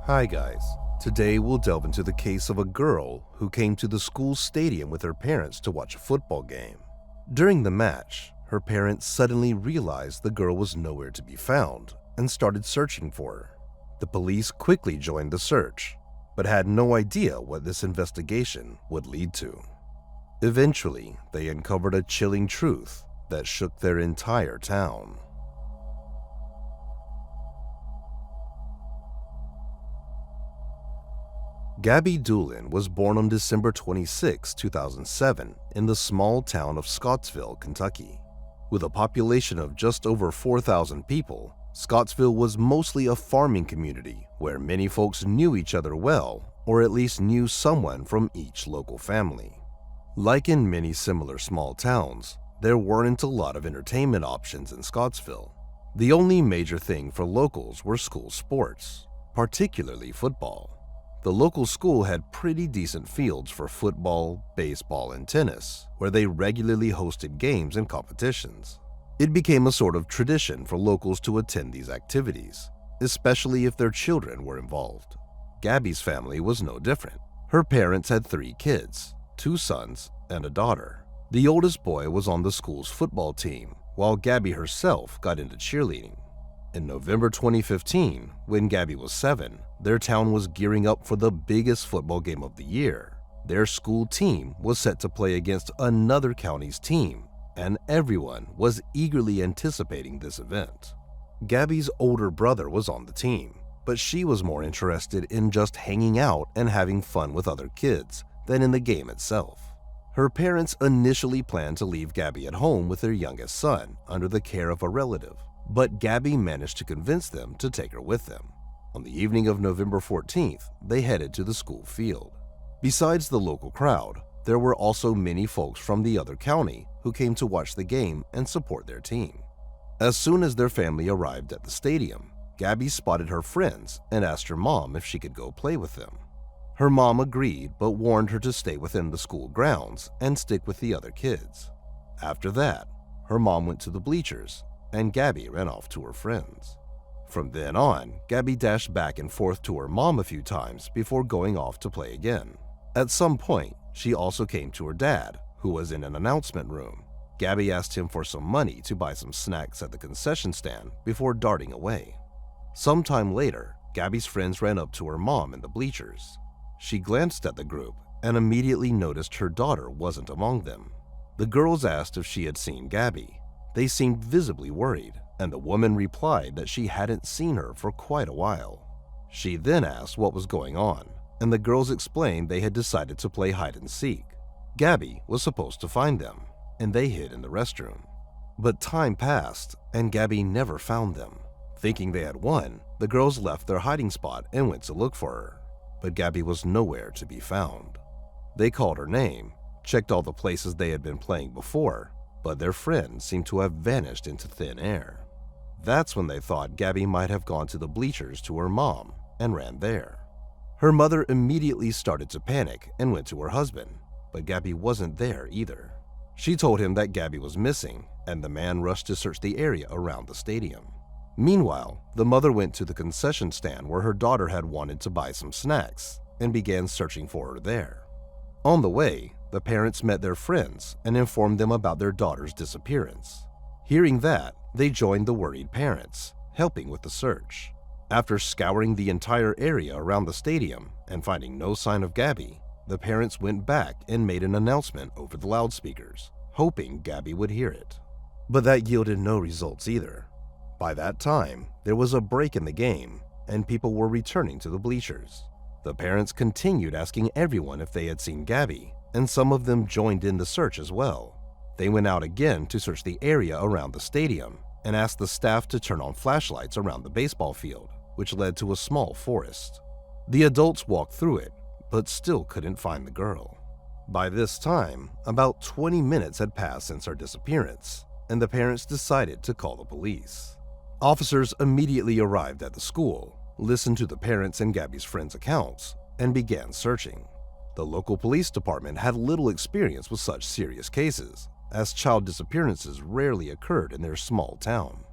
Hi guys, today we'll delve into the case of a girl who came to the school stadium with her parents to watch a football game. During the match, her parents suddenly realized the girl was nowhere to be found and started searching for her. The police quickly joined the search, but had no idea what this investigation would lead to. Eventually, they uncovered a chilling truth that shook their entire town. Gabby Doolin was born on December 26, 2007, in the small town of Scottsville, Kentucky. With a population of just over 4,000 people, Scottsville was mostly a farming community where many folks knew each other well, or at least knew someone from each local family. Like in many similar small towns, there weren't a lot of entertainment options in Scottsville. The only major thing for locals were school sports, particularly football. The local school had pretty decent fields for football, baseball, and tennis, where they regularly hosted games and competitions. It became a sort of tradition for locals to attend these activities, especially if their children were involved. Gabby's family was no different. Her parents had 3 kids, 2 sons and a daughter. The oldest boy was on the school's football team, while Gabby herself got into cheerleading. In November 2015, when Gabby was 7, their town was gearing up for the biggest football game of the year. Their school team was set to play against another county's team, and everyone was eagerly anticipating this event. Gabby's older brother was on the team, but she was more interested in just hanging out and having fun with other kids than in the game itself. Her parents initially planned to leave Gabby at home with their youngest son under the care of a relative, but Gabby managed to convince them to take her with them. On the evening of November 14th, they headed to the school field. Besides the local crowd, there were also many folks from the other county who came to watch the game and support their team. As soon as their family arrived at the stadium, Gabby spotted her friends and asked her mom if she could go play with them. Her mom agreed but warned her to stay within the school grounds and stick with the other kids. After that, her mom went to the bleachers and Gabby ran off to her friends. From then on, Gabby dashed back and forth to her mom a few times before going off to play again. At some point, she also came to her dad, who was in an announcement room. Gabby asked him for some money to buy some snacks at the concession stand before darting away. Sometime later, Gabby's friends ran up to her mom in the bleachers. She glanced at the group and immediately noticed her daughter wasn't among them. The girls asked if she had seen Gabby. They seemed visibly worried, and the woman replied that she hadn't seen her for quite a while. She then asked what was going on, and the girls explained they had decided to play hide and seek. Gabby was supposed to find them, and they hid in the restroom. But time passed, and Gabby never found them. Thinking they had won, the girls left their hiding spot and went to look for her, but Gabby was nowhere to be found. They called her name, checked all the places they had been playing before, but their friend seemed to have vanished into thin air. That's when they thought Gabby might have gone to the bleachers to her mom and ran there. Her mother immediately started to panic and went to her husband, but Gabby wasn't there either. She told him that Gabby was missing, and the man rushed to search the area around the stadium. Meanwhile, the mother went to the concession stand where her daughter had wanted to buy some snacks and began searching for her there. On the way, the parents met their friends and informed them about their daughter's disappearance. Hearing that, they joined the worried parents, helping with the search. After scouring the entire area around the stadium and finding no sign of Gabby, the parents went back and made an announcement over the loudspeakers, hoping Gabby would hear it. But that yielded no results either. By that time, there was a break in the game, and people were returning to the bleachers. The parents continued asking everyone if they had seen Gabby, and some of them joined in the search as well. They went out again to search the area around the stadium and asked the staff to turn on flashlights around the baseball field, which led to a small forest. The adults walked through it, but still couldn't find the girl. By this time, about 20 minutes had passed since her disappearance, and the parents decided to call the police. Officers immediately arrived at the school, listened to the parents' and Gabby's friends' accounts, and began searching. The local police department had little experience with such serious cases, as child disappearances rarely occurred in their small town.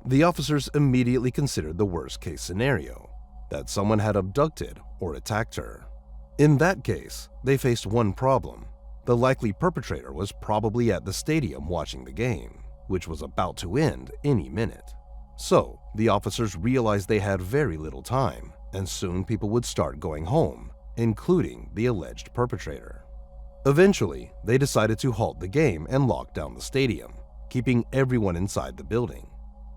The officers immediately considered the worst-case scenario. that someone had abducted or attacked her. In that case, they faced one problem. The likely perpetrator was probably at the stadium watching the game, which was about to end any minute. So, the officers realized they had very little time, and soon people would start going home, including the alleged perpetrator. Eventually, they decided to halt the game and lock down the stadium, keeping everyone inside the building.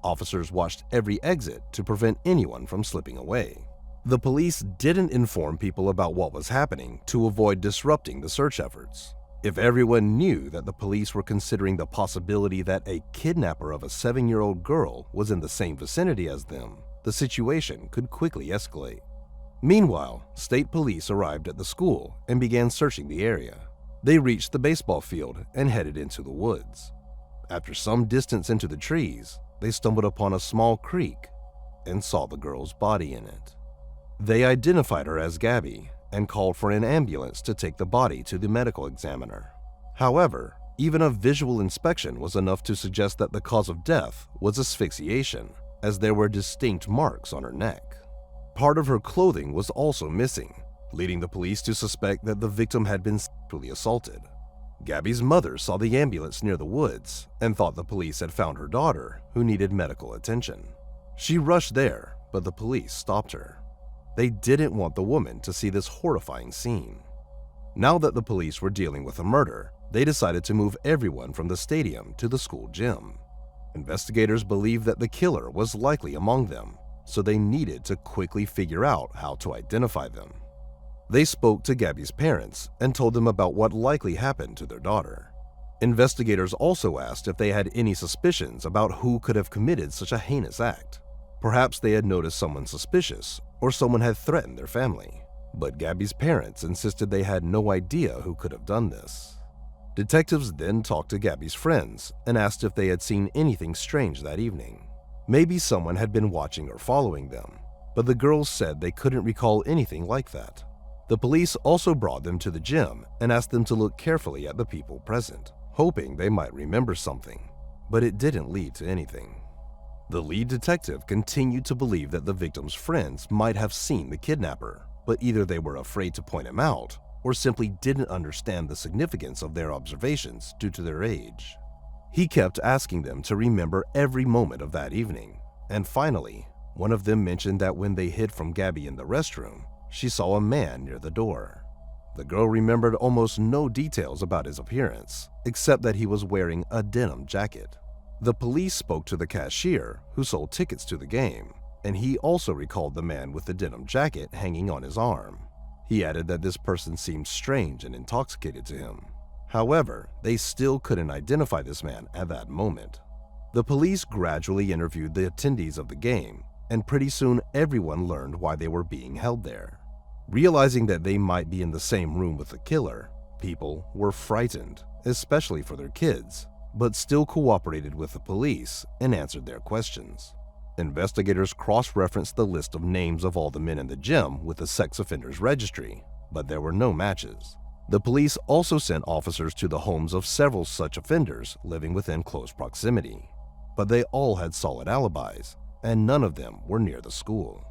Officers watched every exit to prevent anyone from slipping away. The police didn't inform people about what was happening to avoid disrupting the search efforts. If everyone knew that the police were considering the possibility that a kidnapper of a 7-year-old girl was in the same vicinity as them, the situation could quickly escalate. Meanwhile, state police arrived at the school and began searching the area. They reached the baseball field and headed into the woods. After some distance into the trees, they stumbled upon a small creek and saw the girl's body in it. They identified her as Gabby and called for an ambulance to take the body to the medical examiner. However, even a visual inspection was enough to suggest that the cause of death was asphyxiation, as there were distinct marks on her neck. Part of her clothing was also missing, leading the police to suspect that the victim had been sexually assaulted. Gabby's mother saw the ambulance near the woods and thought the police had found her daughter, who needed medical attention. She rushed there, but the police stopped her. They didn't want the woman to see this horrifying scene. Now that the police were dealing with a murder, they decided to move everyone from the stadium to the school gym. Investigators believed that the killer was likely among them, so they needed to quickly figure out how to identify them. They spoke to Gabby's parents and told them about what likely happened to their daughter. Investigators also asked if they had any suspicions about who could have committed such a heinous act. Perhaps they had noticed someone suspicious, or someone had threatened their family. But Gabby's parents insisted they had no idea who could have done this. Detectives then talked to Gabby's friends and asked if they had seen anything strange that evening. Maybe someone had been watching or following them, but the girls said they couldn't recall anything like that. The police also brought them to the gym and asked them to look carefully at the people present, hoping they might remember something, but it didn't lead to anything. The lead detective continued to believe that the victim's friends might have seen the kidnapper, but either they were afraid to point him out or simply didn't understand the significance of their observations due to their age. He kept asking them to remember every moment of that evening, and finally, one of them mentioned that when they hid from Gabby in the restroom, she saw a man near the door. The girl remembered almost no details about his appearance, except that he was wearing a denim jacket. The police spoke to the cashier who sold tickets to the game, and he also recalled the man with the denim jacket hanging on his arm. He added that this person seemed strange and intoxicated to him. However, they still couldn't identify this man at that moment. The police gradually interviewed the attendees of the game, and pretty soon everyone learned why they were being held there. Realizing that they might be in the same room with the killer, people were frightened, especially for their kids, but still cooperated with the police and answered their questions. Investigators cross-referenced the list of names of all the men in the gym with the sex offenders registry, but there were no matches. The police also sent officers to the homes of several such offenders living within close proximity, but they all had solid alibis, and none of them were near the school.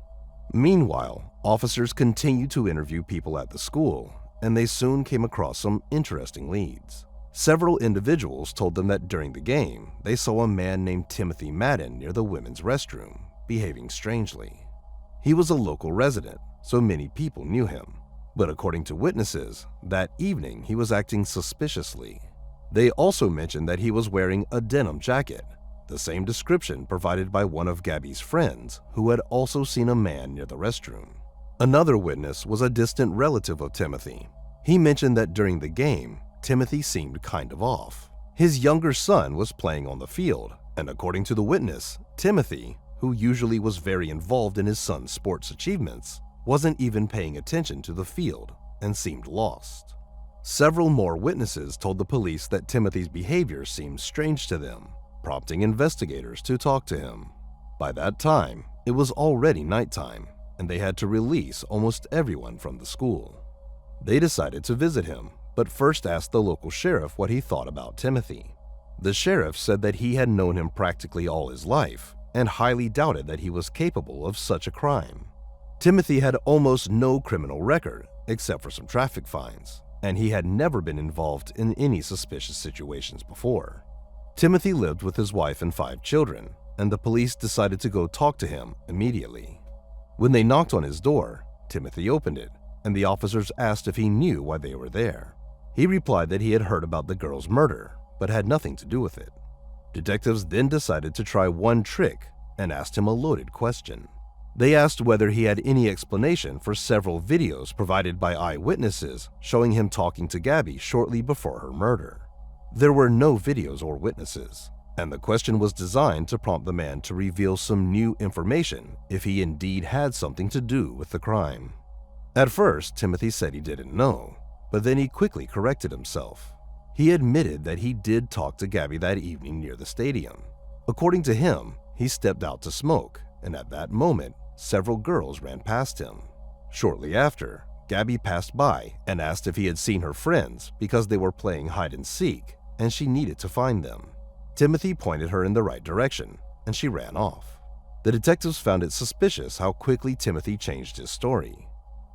Meanwhile, officers continued to interview people at the school, and they soon came across some interesting leads. Several individuals told them that during the game, they saw a man named Timothy Madden near the women's restroom, behaving strangely. He was a local resident, so many people knew him, but according to witnesses, that evening he was acting suspiciously. They also mentioned that he was wearing a denim jacket, the same description provided by one of Gabby's friends who had also seen a man near the restroom. Another witness was a distant relative of Timothy. He mentioned that during the game, Timothy seemed kind of off. His younger son was playing on the field, and according to the witness, Timothy, who usually was very involved in his son's sports achievements, wasn't even paying attention to the field and seemed lost. Several more witnesses told the police that Timothy's behavior seemed strange to them, prompting investigators to talk to him. By that time, it was already nighttime, and they had to release almost everyone from the school. They decided to visit him, but first asked the local sheriff what he thought about Timothy. The sheriff said that he had known him practically all his life and highly doubted that he was capable of such a crime. Timothy had almost no criminal record except for some traffic fines, and he had never been involved in any suspicious situations before. Timothy lived with his wife and 5 children, and the police decided to go talk to him immediately. When they knocked on his door, Timothy opened it, and the officers asked if he knew why they were there. He replied that he had heard about the girl's murder, but had nothing to do with it. Detectives then decided to try one trick and asked him a loaded question. They asked whether he had any explanation for several videos provided by eyewitnesses showing him talking to Gabby shortly before her murder. There were no videos or witnesses, and the question was designed to prompt the man to reveal some new information if he indeed had something to do with the crime. At first, Timothy said he didn't know, but then he quickly corrected himself. He admitted that he did talk to Gabby that evening near the stadium. According to him, he stepped out to smoke, and at that moment, several girls ran past him. Shortly after, Gabby passed by and asked if he had seen her friends because they were playing hide and seek, and she needed to find them. Timothy pointed her in the right direction, and she ran off. The detectives found it suspicious how quickly Timothy changed his story.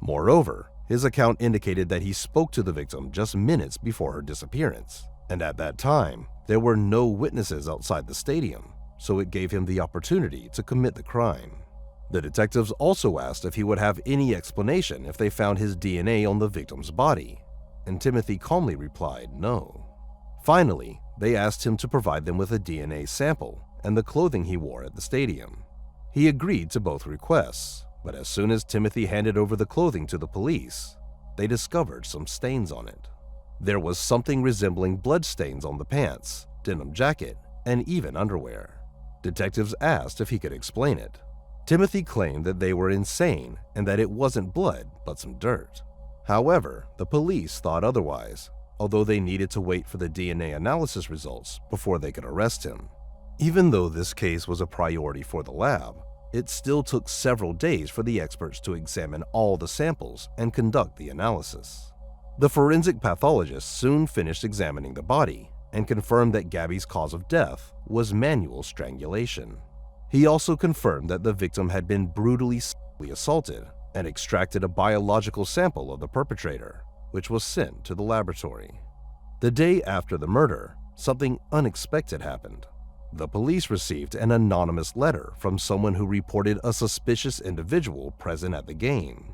Moreover, his account indicated that he spoke to the victim just minutes before her disappearance, and at that time, there were no witnesses outside the stadium, so it gave him the opportunity to commit the crime. The detectives also asked if he would have any explanation if they found his DNA on the victim's body, and Timothy calmly replied no. Finally, they asked him to provide them with a DNA sample and the clothing he wore at the stadium. He agreed to both requests, but as soon as Timothy handed over the clothing to the police, they discovered some stains on it. There was something resembling bloodstains on the pants, denim jacket, and even underwear. Detectives asked if he could explain it. Timothy claimed that they were insane and that it wasn't blood but some dirt. However, the police thought otherwise, although they needed to wait for the DNA analysis results before they could arrest him. Even though this case was a priority for the lab, it still took several days for the experts to examine all the samples and conduct the analysis. The forensic pathologist soon finished examining the body and confirmed that Gabby's cause of death was manual strangulation. He also confirmed that the victim had been brutally sexually assaulted and extracted a biological sample of the perpetrator, which was sent to the laboratory. The day after the murder, something unexpected happened. The police received an anonymous letter from someone who reported a suspicious individual present at the game.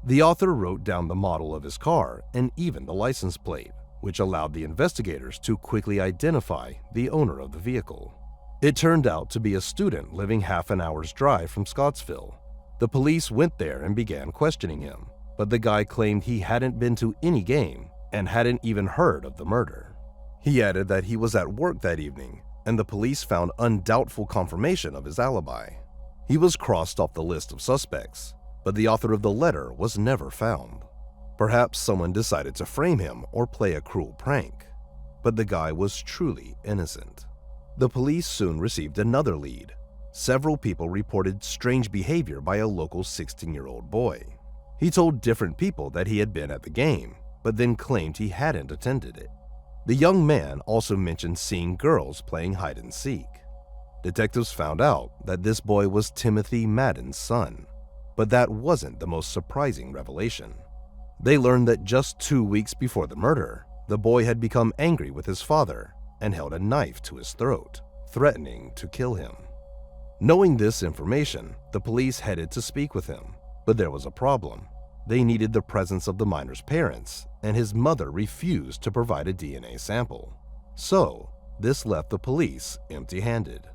The author wrote down the model of his car and even the license plate, which allowed the investigators to quickly identify the owner of the vehicle. It turned out to be a student living half an hour's drive from Scottsville. The police went there and began questioning him, but the guy claimed he hadn't been to any game and hadn't even heard of the murder. He added that he was at work that evening, and the police found undoubtful confirmation of his alibi. He was crossed off the list of suspects, but the author of the letter was never found. Perhaps someone decided to frame him or play a cruel prank, but the guy was truly innocent. The police soon received another lead. Several people reported strange behavior by a local 16-year-old boy. He told different people that he had been at the game, but then claimed he hadn't attended it. The young man also mentioned seeing girls playing hide and seek. Detectives found out that this boy was Timothy Madden's son, but that wasn't the most surprising revelation. They learned that just 2 weeks before the murder, the boy had become angry with his father and held a knife to his throat, threatening to kill him. Knowing this information, the police headed to speak with him, but there was a problem. They needed the presence of the minor's parents, and his mother refused to provide a DNA sample. So, this left the police empty-handed.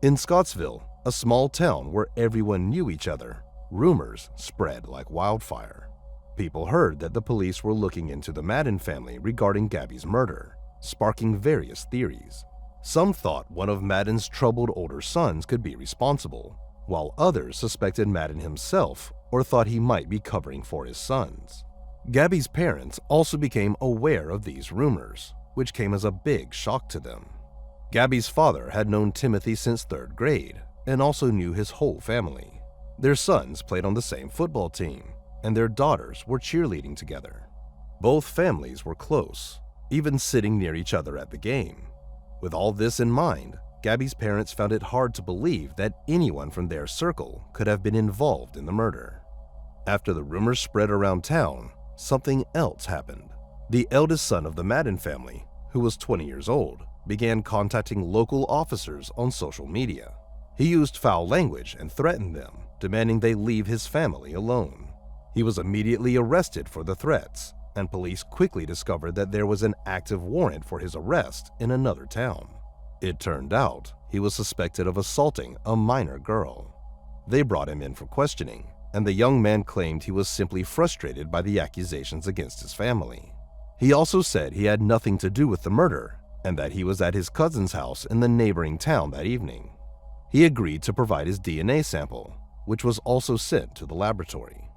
In Scottsville, a small town where everyone knew each other, rumors spread like wildfire. People heard that the police were looking into the Madden family regarding Gabby's murder, sparking various theories. Some thought one of Madden's troubled older sons could be responsible, while others suspected Madden himself or thought he might be covering for his sons. Gabby's parents also became aware of these rumors, which came as a big shock to them. Gabby's father had known Timothy since 3rd grade and also knew his whole family. Their sons played on the same football team, and their daughters were cheerleading together. Both families were close, even sitting near each other at the game. With all this in mind, Gabby's parents found it hard to believe that anyone from their circle could have been involved in the murder. After the rumors spread around town, something else happened. The eldest son of the Madden family, who was 20 years old, began contacting local officers on social media. He used foul language and threatened them, demanding they leave his family alone. He was immediately arrested for the threats, and police quickly discovered that there was an active warrant for his arrest in another town. It turned out he was suspected of assaulting a minor girl. They brought him in for questioning, and the young man claimed he was simply frustrated by the accusations against his family. He also said he had nothing to do with the murder and that he was at his cousin's house in the neighboring town that evening. He agreed to provide his DNA sample, which was also sent to the laboratory.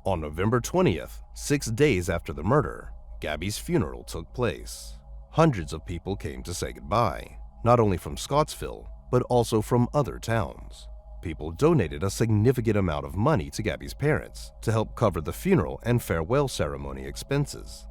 On November 20th, 6 days after the murder, Gabby's funeral took place. Hundreds of people came to say goodbye, not only from Scottsville, but also from other towns. People donated a significant amount of money to Gabby's parents to help cover the funeral and farewell ceremony expenses.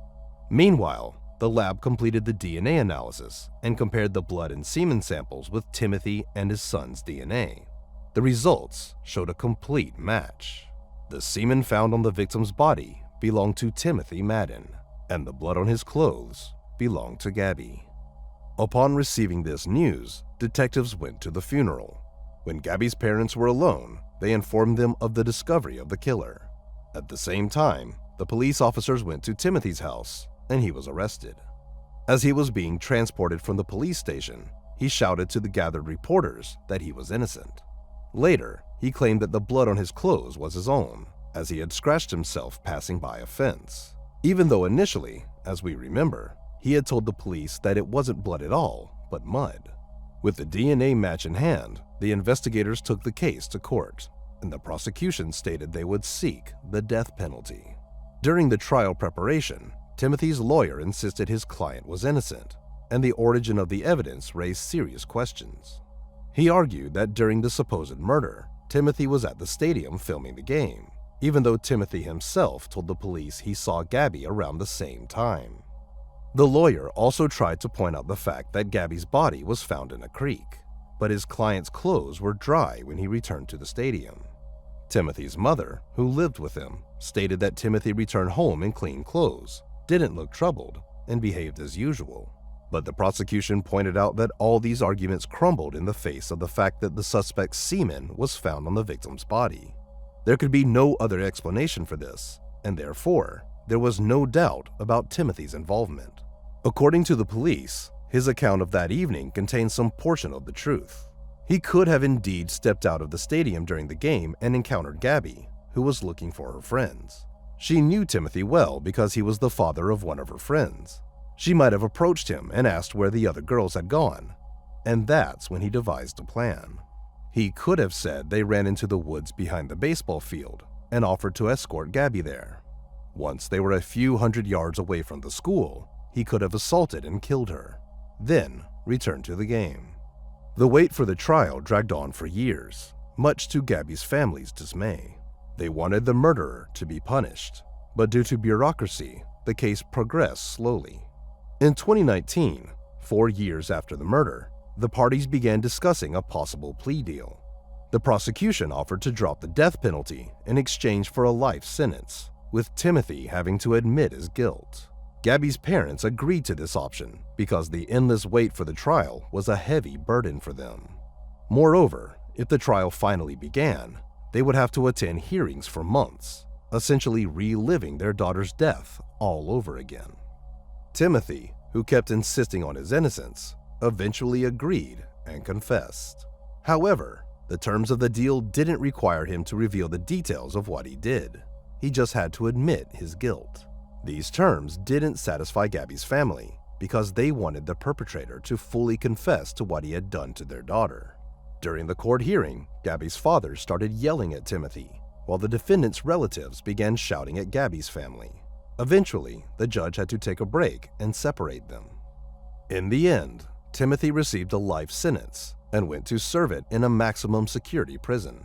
Meanwhile, the lab completed the DNA analysis and compared the blood and semen samples with Timothy and his son's DNA. The results showed a complete match. The semen found on the victim's body belonged to Timothy Madden, and the blood on his clothes belonged to Gabby. Upon receiving this news, detectives went to the funeral. When Gabby's parents were alone, they informed them of the discovery of the killer. At the same time, the police officers went to Timothy's house, and he was arrested. As he was being transported from the police station, he shouted to the gathered reporters that he was innocent. Later, he claimed that the blood on his clothes was his own, as he had scratched himself passing by a fence. Even though initially, as we remember, he had told the police that it wasn't blood at all, but mud. With the DNA match in hand, the investigators took the case to court, and the prosecution stated they would seek the death penalty. During the trial preparation, Timothy's lawyer insisted his client was innocent, and the origin of the evidence raised serious questions. He argued that during the supposed murder, Timothy was at the stadium filming the game, even though Timothy himself told the police he saw Gabby around the same time. The lawyer also tried to point out the fact that Gabby's body was found in a creek, but his client's clothes were dry when he returned to the stadium. Timothy's mother, who lived with him, stated that Timothy returned home in clean clothes, didn't look troubled, and behaved as usual. But the prosecution pointed out that all these arguments crumbled in the face of the fact that the suspect's semen was found on the victim's body. There could be no other explanation for this, and therefore, there was no doubt about Timothy's involvement. According to the police, his account of that evening contains some portion of the truth. He could have indeed stepped out of the stadium during the game and encountered Gabby, who was looking for her friends. She knew Timothy well because he was the father of one of her friends. She might have approached him and asked where the other girls had gone, and that's when he devised a plan. He could have said they ran into the woods behind the baseball field and offered to escort Gabby there. Once they were a few hundred yards away from the school, he could have assaulted and killed her, then returned to the game. The wait for the trial dragged on for years, much to Gabby's family's dismay. They wanted the murderer to be punished, but due to bureaucracy, the case progressed slowly. In 2019, 4 years after the murder, the parties began discussing a possible plea deal. The prosecution offered to drop the death penalty in exchange for a life sentence, with Timothy having to admit his guilt. Gabby's parents agreed to this option because the endless wait for the trial was a heavy burden for them. Moreover, if the trial finally began, they would have to attend hearings for months, essentially reliving their daughter's death all over again. Timothy, who kept insisting on his innocence, eventually agreed and confessed. However, the terms of the deal didn't require him to reveal the details of what he did. He just had to admit his guilt. These terms didn't satisfy Gabby's family because they wanted the perpetrator to fully confess to what he had done to their daughter. During the court hearing, Gabby's father started yelling at Timothy, while the defendant's relatives began shouting at Gabby's family. Eventually, the judge had to take a break and separate them. In the end, Timothy received a life sentence and went to serve it in a maximum security prison.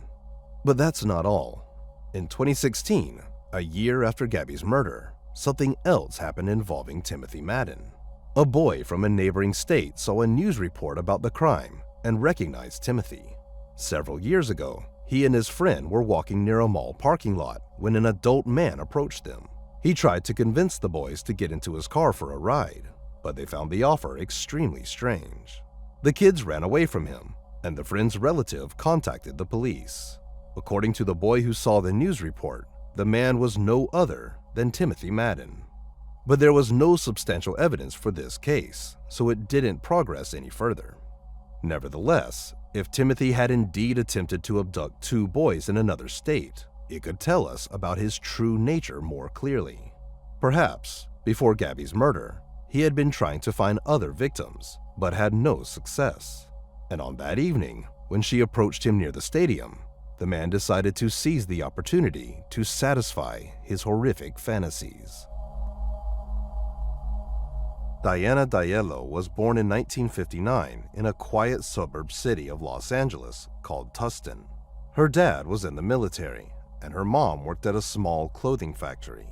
But that's not all. In 2016, a year after Gabby's murder, something else happened involving Timothy Madden. A boy from a neighboring state saw a news report about the crime and recognized Timothy. Several years ago, he and his friend were walking near a mall parking lot when an adult man approached them. He tried to convince the boys to get into his car for a ride, but they found the offer extremely strange. The kids ran away from him, and the friend's relative contacted the police. According to the boy who saw the news report, the man was no other than Timothy Madden. But there was no substantial evidence for this case, so it didn't progress any further. Nevertheless, if Timothy had indeed attempted to abduct 2 boys in another state, it could tell us about his true nature more clearly. Perhaps, before Gabby's murder, he had been trying to find other victims, but had no success. And on that evening, when she approached him near the stadium, the man decided to seize the opportunity to satisfy his horrific fantasies. Diana Diallo was born in 1959 in a quiet suburb city of Los Angeles called Tustin. Her dad was in the military, and her mom worked at a small clothing factory.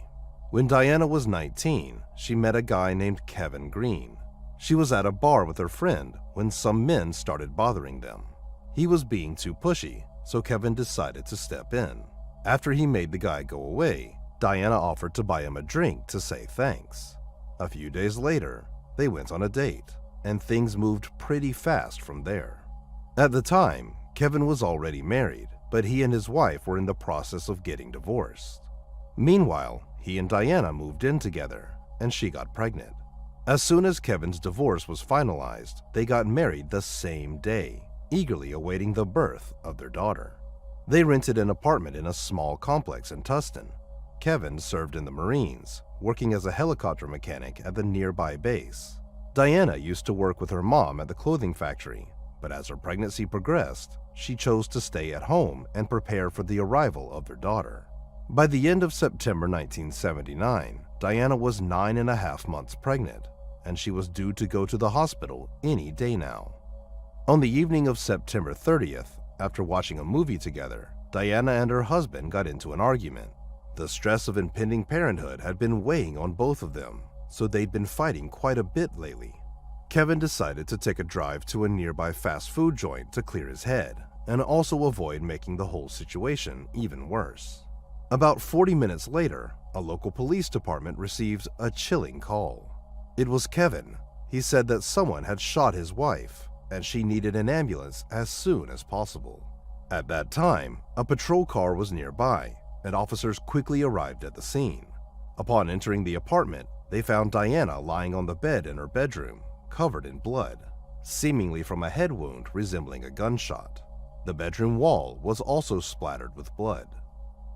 When Diana was 19, she met a guy named Kevin Green. She was at a bar with her friend when some men started bothering them. He was being too pushy, so Kevin decided to step in. After he made the guy go away, Diana offered to buy him a drink to say thanks. A few days later, they went on a date, and things moved pretty fast from there. At the time, Kevin was already married, but he and his wife were in the process of getting divorced. Meanwhile, he and Diana moved in together, and she got pregnant. As soon as Kevin's divorce was finalized, they got married the same day, eagerly awaiting the birth of their daughter. They rented an apartment in a small complex in Tustin. Kevin served in the Marines, working as a helicopter mechanic at the nearby base. Diana used to work with her mom at the clothing factory, but as her pregnancy progressed, she chose to stay at home and prepare for the arrival of their daughter. By the end of September 1979, Diana was 9.5 months pregnant, and she was due to go to the hospital any day now. On the evening of September 30th, after watching a movie together, Diana and her husband got into an argument. The stress of impending parenthood had been weighing on both of them, so they'd been fighting quite a bit lately. Kevin decided to take a drive to a nearby fast food joint to clear his head, and also avoid making the whole situation even worse. About 40 minutes later, a local police department received a chilling call. It was Kevin. He said that someone had shot his wife, and she needed an ambulance as soon as possible. At that time, a patrol car was nearby, and officers quickly arrived at the scene. Upon entering the apartment, they found Diana lying on the bed in her bedroom, covered in blood, seemingly from a head wound resembling a gunshot. The bedroom wall was also splattered with blood.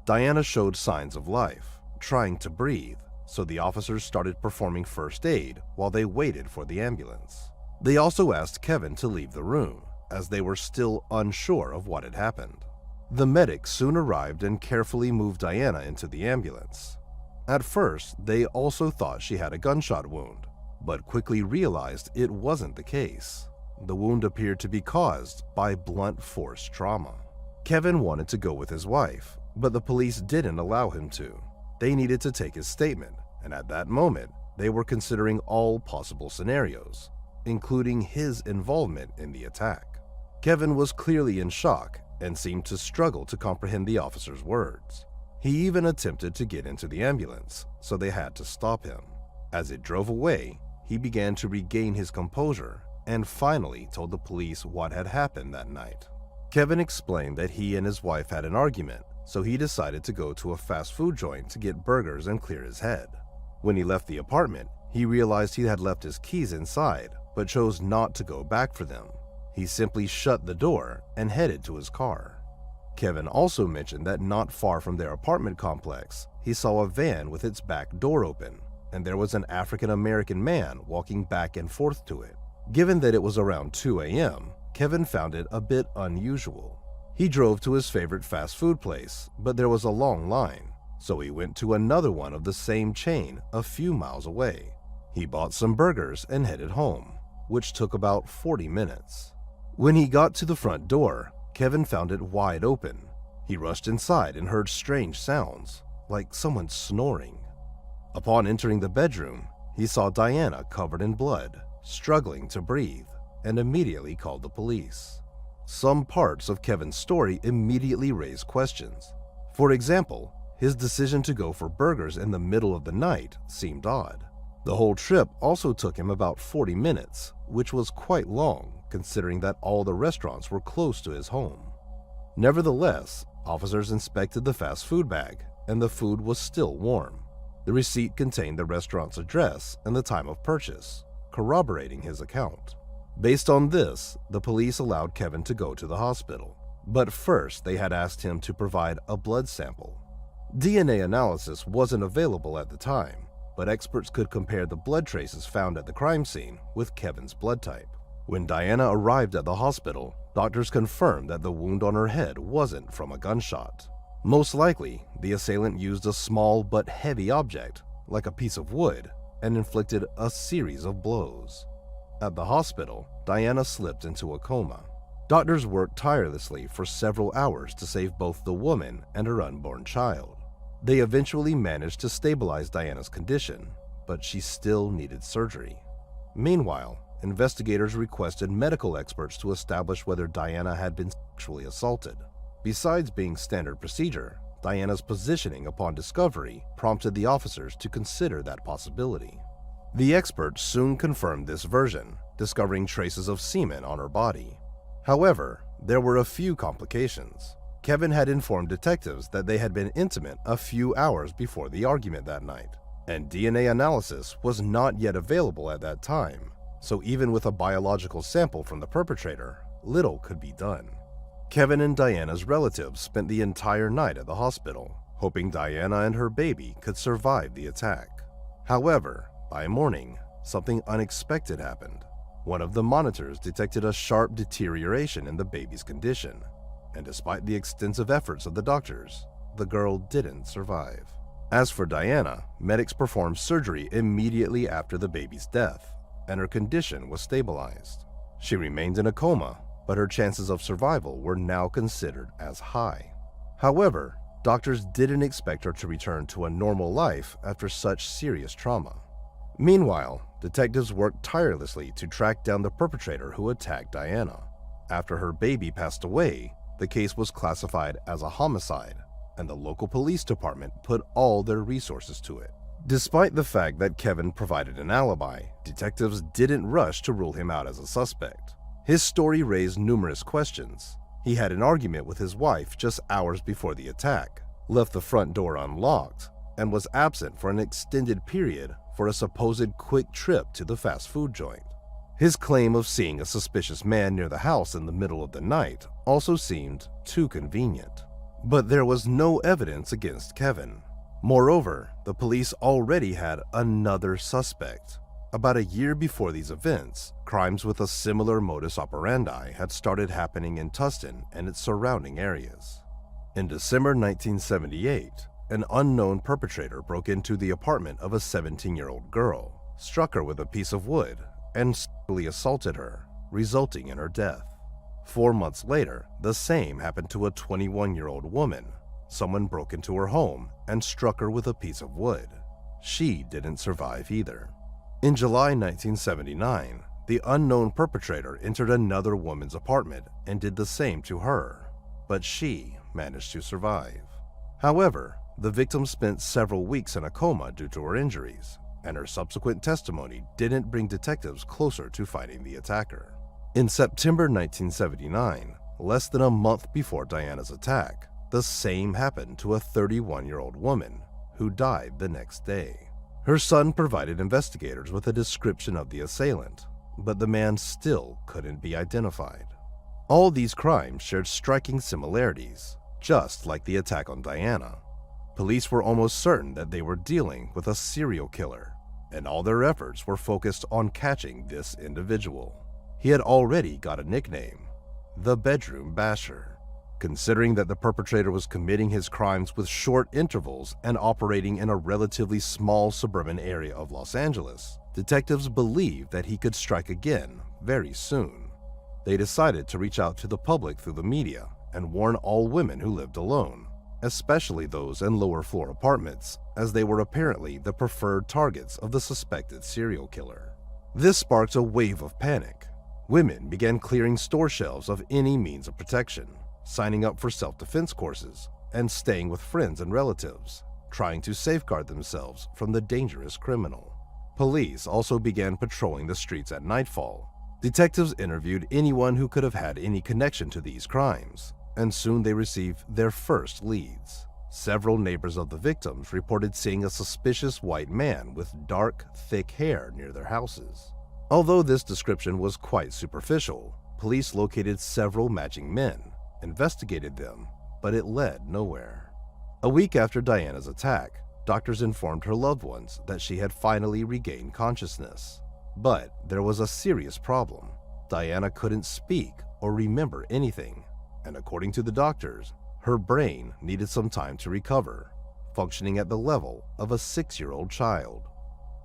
Diana showed signs of life, trying to breathe, so the officers started performing first aid while they waited for the ambulance. They also asked Kevin to leave the room, as they were still unsure of what had happened. The medics soon arrived and carefully moved Diana into the ambulance. At first, they also thought she had a gunshot wound, but quickly realized it wasn't the case. The wound appeared to be caused by blunt force trauma. Kevin wanted to go with his wife, but the police didn't allow him to. They needed to take his statement, and at that moment, they were considering all possible scenarios, including his involvement in the attack. Kevin was clearly in shock and seemed to struggle to comprehend the officer's words. He even attempted to get into the ambulance, so they had to stop him. As it drove away, he began to regain his composure and finally told the police what had happened that night. Kevin explained that he and his wife had an argument, so he decided to go to a fast food joint to get burgers and clear his head. When he left the apartment, he realized he had left his keys inside, but chose not to go back for them. He simply shut the door and headed to his car. Kevin also mentioned that not far from their apartment complex, he saw a van with its back door open, and there was an African-American man walking back and forth to it. Given that it was around 2 a.m., Kevin found it a bit unusual. He drove to his favorite fast food place, but there was a long line, so he went to another one of the same chain a few miles away. He bought some burgers and headed home, which took about 40 minutes. When he got to the front door, Kevin found it wide open. He rushed inside and heard strange sounds, like someone snoring. Upon entering the bedroom, he saw Diana covered in blood, struggling to breathe, and immediately called the police. Some parts of Kevin's story immediately raised questions. For example, his decision to go for burgers in the middle of the night seemed odd. The whole trip also took him about 40 minutes, which was quite long considering that all the restaurants were close to his home. Nevertheless, officers inspected the fast food bag, and the food was still warm. The receipt contained the restaurant's address and the time of purchase, corroborating his account. Based on this, the police allowed Kevin to go to the hospital, but first they had asked him to provide a blood sample. DNA analysis wasn't available at the time, but experts could compare the blood traces found at the crime scene with Kevin's blood type. When Diana arrived at the hospital, doctors confirmed that the wound on her head wasn't from a gunshot. Most likely, the assailant used a small but heavy object, like a piece of wood, and inflicted a series of blows. At the hospital, Diana slipped into a coma. Doctors worked tirelessly for several hours to save both the woman and her unborn child. They eventually managed to stabilize Diana's condition, but she still needed surgery. Meanwhile, investigators requested medical experts to establish whether Diana had been sexually assaulted. Besides being standard procedure, Diana's positioning upon discovery prompted the officers to consider that possibility. The experts soon confirmed this version, discovering traces of semen on her body. However, there were a few complications. Kevin had informed detectives that they had been intimate a few hours before the argument that night, and DNA analysis was not yet available at that time, so even with a biological sample from the perpetrator, little could be done. Kevin and Diana's relatives spent the entire night at the hospital, hoping Diana and her baby could survive the attack. However, by morning, something unexpected happened. One of the monitors detected a sharp deterioration in the baby's condition, and despite the extensive efforts of the doctors, the girl didn't survive. As for Diana, medics performed surgery immediately after the baby's death, and her condition was stabilized. She remained in a coma, but her chances of survival were now considered as high. However, doctors didn't expect her to return to a normal life after such serious trauma. Meanwhile, detectives worked tirelessly to track down the perpetrator who attacked Diana. After her baby passed away, the case was classified as a homicide, and the local police department put all their resources to it. Despite the fact that Kevin provided an alibi, detectives didn't rush to rule him out as a suspect. His story raised numerous questions. He had an argument with his wife just hours before the attack, left the front door unlocked, and was absent for an extended period for a supposed quick trip to the fast food joint. His claim of seeing a suspicious man near the house in the middle of the night also seemed too convenient. But there was no evidence against Kevin. Moreover, the police already had another suspect. About a year before these events, crimes with a similar modus operandi had started happening in Tustin and its surrounding areas. In December 1978, an unknown perpetrator broke into the apartment of a 17-year-old girl, struck her with a piece of wood, and sexually assaulted her, resulting in her death. 4 months later, the same happened to a 21-year-old woman. Someone broke into her home and struck her with a piece of wood. She didn't survive either. In July 1979, the unknown perpetrator entered another woman's apartment and did the same to her, but she managed to survive. However, the victim spent several weeks in a coma due to her injuries, and her subsequent testimony didn't bring detectives closer to finding the attacker. In September 1979, less than a month before Diana's attack, the same happened to a 31-year-old woman who died the next day. Her son provided investigators with a description of the assailant, but the man still couldn't be identified. All these crimes shared striking similarities, just like the attack on Diana. Police were almost certain that they were dealing with a serial killer, and all their efforts were focused on catching this individual. He had already got a nickname, the Bedroom Basher. Considering that the perpetrator was committing his crimes with short intervals and operating in a relatively small suburban area of Los Angeles, detectives believed that he could strike again very soon. They decided to reach out to the public through the media and warn all women who lived alone, especially those in lower-floor apartments, as they were apparently the preferred targets of the suspected serial killer. This sparked a wave of panic. Women began clearing store shelves of any means of protection, signing up for self-defense courses, and staying with friends and relatives, trying to safeguard themselves from the dangerous criminal. Police also began patrolling the streets at nightfall. Detectives interviewed anyone who could have had any connection to these crimes, and soon they received their first leads. Several neighbors of the victims reported seeing a suspicious white man with dark, thick hair near their houses. Although this description was quite superficial, police located several matching men, investigated them, but it led nowhere. A week after Diana's attack, doctors informed her loved ones that she had finally regained consciousness. But there was a serious problem. Diana couldn't speak or remember anything, and according to the doctors, her brain needed some time to recover, functioning at the level of a 6-year-old child.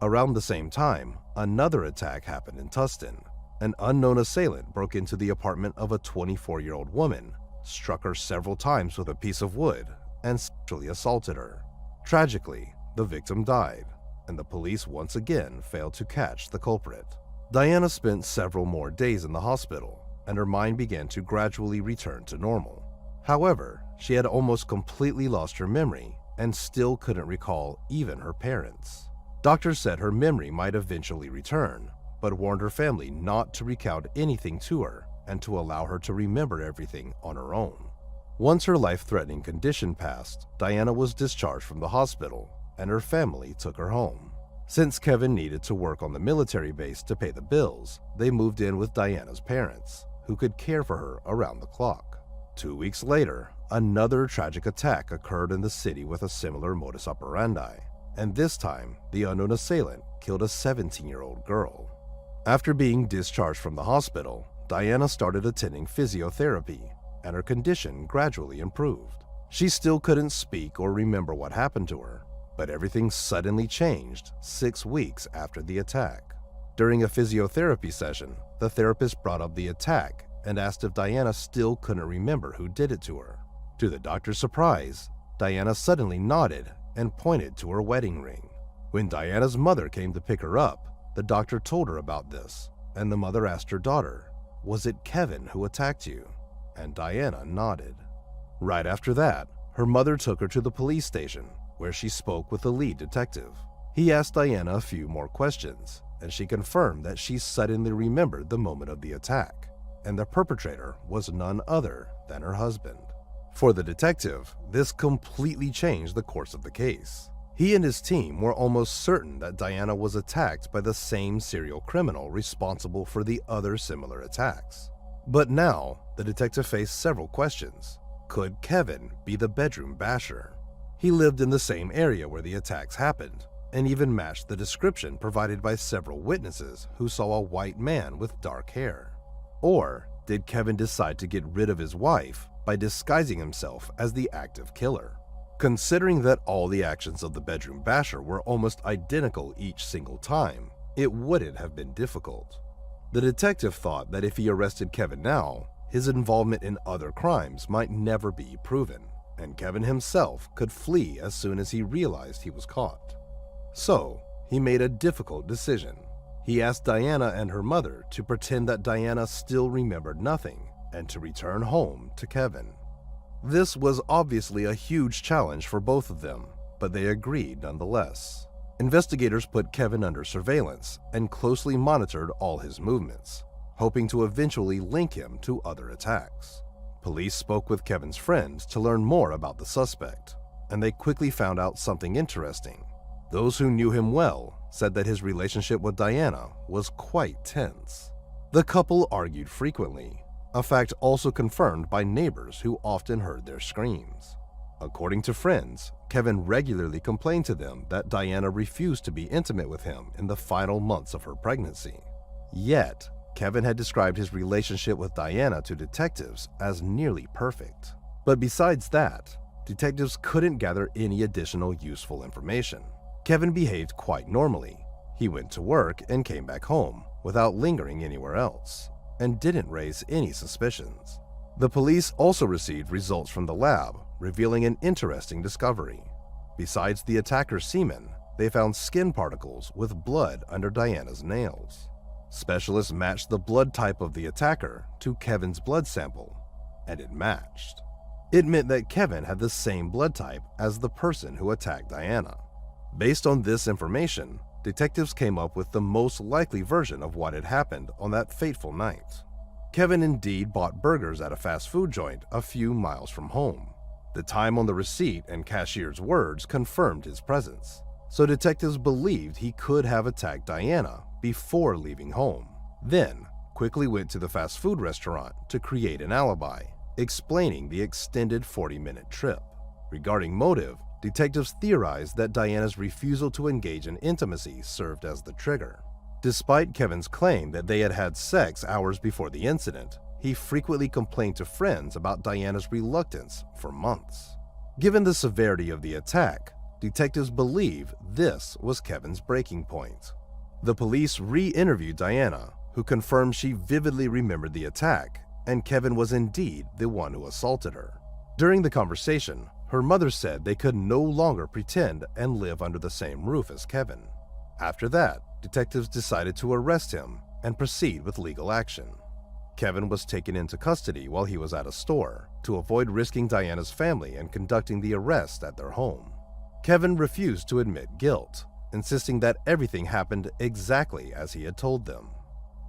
Around the same time, another attack happened in Tustin. An unknown assailant broke into the apartment of a 24-year-old woman, struck her several times with a piece of wood, and sexually assaulted her. Tragically, the victim died, and the police once again failed to catch the culprit. Diana spent several more days in the hospital, and her mind began to gradually return to normal. However, she had almost completely lost her memory and still couldn't recall even her parents. Doctors said her memory might eventually return, but warned her family not to recount anything to her and to allow her to remember everything on her own. Once her life-threatening condition passed, Diana was discharged from the hospital, and her family took her home. Since Kevin needed to work on the military base to pay the bills, they moved in with Diana's parents, who could care for her around the clock. 2 weeks later, another tragic attack occurred in the city with a similar modus operandi, and this time, the unknown assailant killed a 17-year-old girl. After being discharged from the hospital, Diana started attending physiotherapy, and her condition gradually improved. She still couldn't speak or remember what happened to her, but everything suddenly changed 6 weeks after the attack. During a physiotherapy session, the therapist brought up the attack and asked if Diana still couldn't remember who did it to her. To the doctor's surprise, Diana suddenly nodded and pointed to her wedding ring. When Diana's mother came to pick her up, the doctor told her about this, and the mother asked her daughter, "Was it Kevin who attacked you?" And Diana nodded. Right after that, her mother took her to the police station, where she spoke with the lead detective. He asked Diana a few more questions, and she confirmed that she suddenly remembered the moment of the attack, and the perpetrator was none other than her husband. For the detective, this completely changed the course of the case. He and his team were almost certain that Diana was attacked by the same serial criminal responsible for the other similar attacks. But now, the detective faced several questions. Could Kevin be the bedroom basher? He lived in the same area where the attacks happened, and even matched the description provided by several witnesses who saw a white man with dark hair. Or did Kevin decide to get rid of his wife by disguising himself as the active killer? Considering that all the actions of the bedroom basher were almost identical each single time, it wouldn't have been difficult. The detective thought that if he arrested Kevin now, his involvement in other crimes might never be proven, and Kevin himself could flee as soon as he realized he was caught. So, he made a difficult decision. He asked Diana and her mother to pretend that Diana still remembered nothing and to return home to Kevin. This was obviously a huge challenge for both of them, but they agreed nonetheless. Investigators put Kevin under surveillance and closely monitored all his movements, hoping to eventually link him to other attacks. Police spoke with Kevin's friends to learn more about the suspect, and they quickly found out something interesting. Those who knew him well said that his relationship with Diana was quite tense. The couple argued frequently, a fact also confirmed by neighbors who often heard their screams. According to friends, Kevin regularly complained to them that Diana refused to be intimate with him in the final months of her pregnancy. Yet, Kevin had described his relationship with Diana to detectives as nearly perfect. But besides that, detectives couldn't gather any additional useful information. Kevin behaved quite normally. He went to work and came back home without lingering anywhere else, and didn't raise any suspicions. The police also received results from the lab, revealing an interesting discovery. Besides the attacker's semen, they found skin particles with blood under Diana's nails. Specialists matched the blood type of the attacker to Kevin's blood sample, and it matched. It meant that Kevin had the same blood type as the person who attacked Diana. Based on this information, detectives came up with the most likely version of what had happened on that fateful night. Kevin indeed bought burgers at a fast food joint a few miles from home. The time on the receipt and cashier's words confirmed his presence, so detectives believed he could have attacked Diana before leaving home, then quickly went to the fast food restaurant to create an alibi, explaining the extended 40-minute trip. Regarding motive, detectives theorized that Diana's refusal to engage in intimacy served as the trigger. Despite Kevin's claim that they had had sex hours before the incident, he frequently complained to friends about Diana's reluctance for months. Given the severity of the attack, detectives believe this was Kevin's breaking point. The police re-interviewed Diana, who confirmed she vividly remembered the attack, and Kevin was indeed the one who assaulted her. During the conversation, her mother said they could no longer pretend and live under the same roof as Kevin. After that, detectives decided to arrest him and proceed with legal action. Kevin was taken into custody while he was at a store to avoid risking Diana's family and conducting the arrest at their home. Kevin refused to admit guilt, insisting that everything happened exactly as he had told them.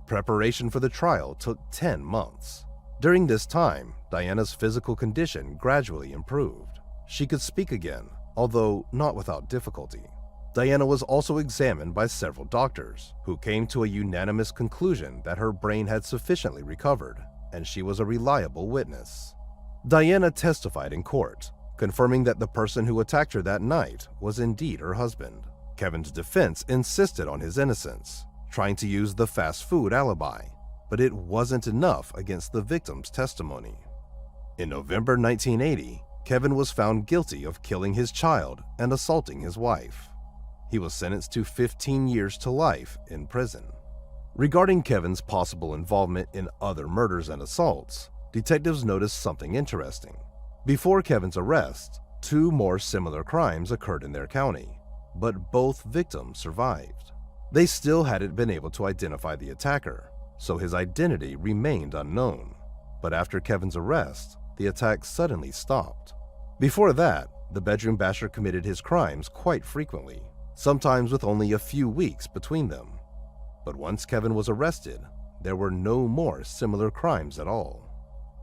Preparation for the trial took 10 months. During this time, Diana's physical condition gradually improved. She could speak again, although not without difficulty. Diana was also examined by several doctors, who came to a unanimous conclusion that her brain had sufficiently recovered, and she was a reliable witness. Diana testified in court, confirming that the person who attacked her that night was indeed her husband. Kevin's defense insisted on his innocence, trying to use the fast food alibi, but it wasn't enough against the victim's testimony. In November 1980, Kevin was found guilty of killing his child and assaulting his wife. He was sentenced to 15 years to life in prison. Regarding Kevin's possible involvement in other murders and assaults, detectives noticed something interesting. Before Kevin's arrest, 2 more similar crimes occurred in their county, but both victims survived. They still hadn't been able to identify the attacker, so his identity remained unknown. But after Kevin's arrest, the attack suddenly stopped. Before that, the bedroom basher committed his crimes quite frequently, sometimes with only a few weeks between them. But once Kevin was arrested, there were no more similar crimes at all.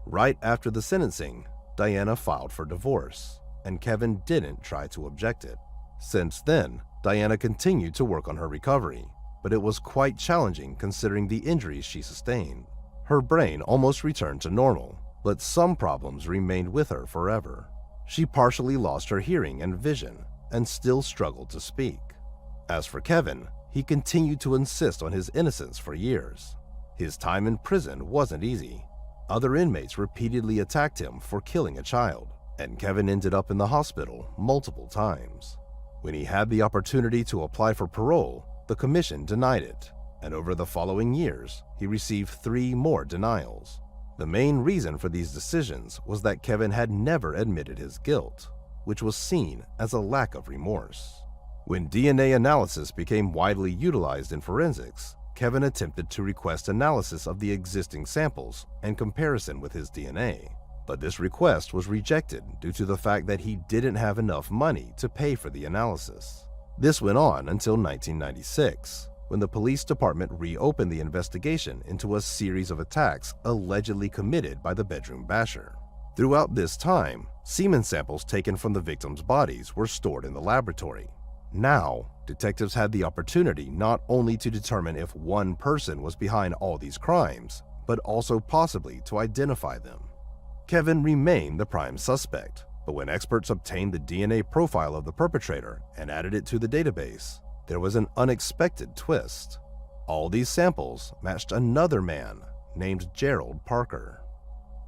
Right after the sentencing, Diana filed for divorce, and Kevin didn't try to object it. Since then, Diana continued to work on her recovery, but it was quite challenging considering the injuries she sustained. Her brain almost returned to normal, but some problems remained with her forever. She partially lost her hearing and vision, and still struggled to speak. As for Kevin, he continued to insist on his innocence for years. His time in prison wasn't easy. Other inmates repeatedly attacked him for killing a child, and Kevin ended up in the hospital multiple times. When he had the opportunity to apply for parole, the commission denied it, and over the following years, he received 3 more denials. The main reason for these decisions was that Kevin had never admitted his guilt, which was seen as a lack of remorse. When DNA analysis became widely utilized in forensics, Kevin attempted to request analysis of the existing samples and comparison with his DNA, but this request was rejected due to the fact that he didn't have enough money to pay for the analysis. This went on until 1996, when the police department reopened the investigation into a series of attacks allegedly committed by the bedroom basher. Throughout this time, semen samples taken from the victims' bodies were stored in the laboratory. Now, detectives had the opportunity not only to determine if one person was behind all these crimes, but also possibly to identify them. Kevin remained the prime suspect, but when experts obtained the DNA profile of the perpetrator and added it to the database, there was an unexpected twist. All these samples matched another man named Gerald Parker.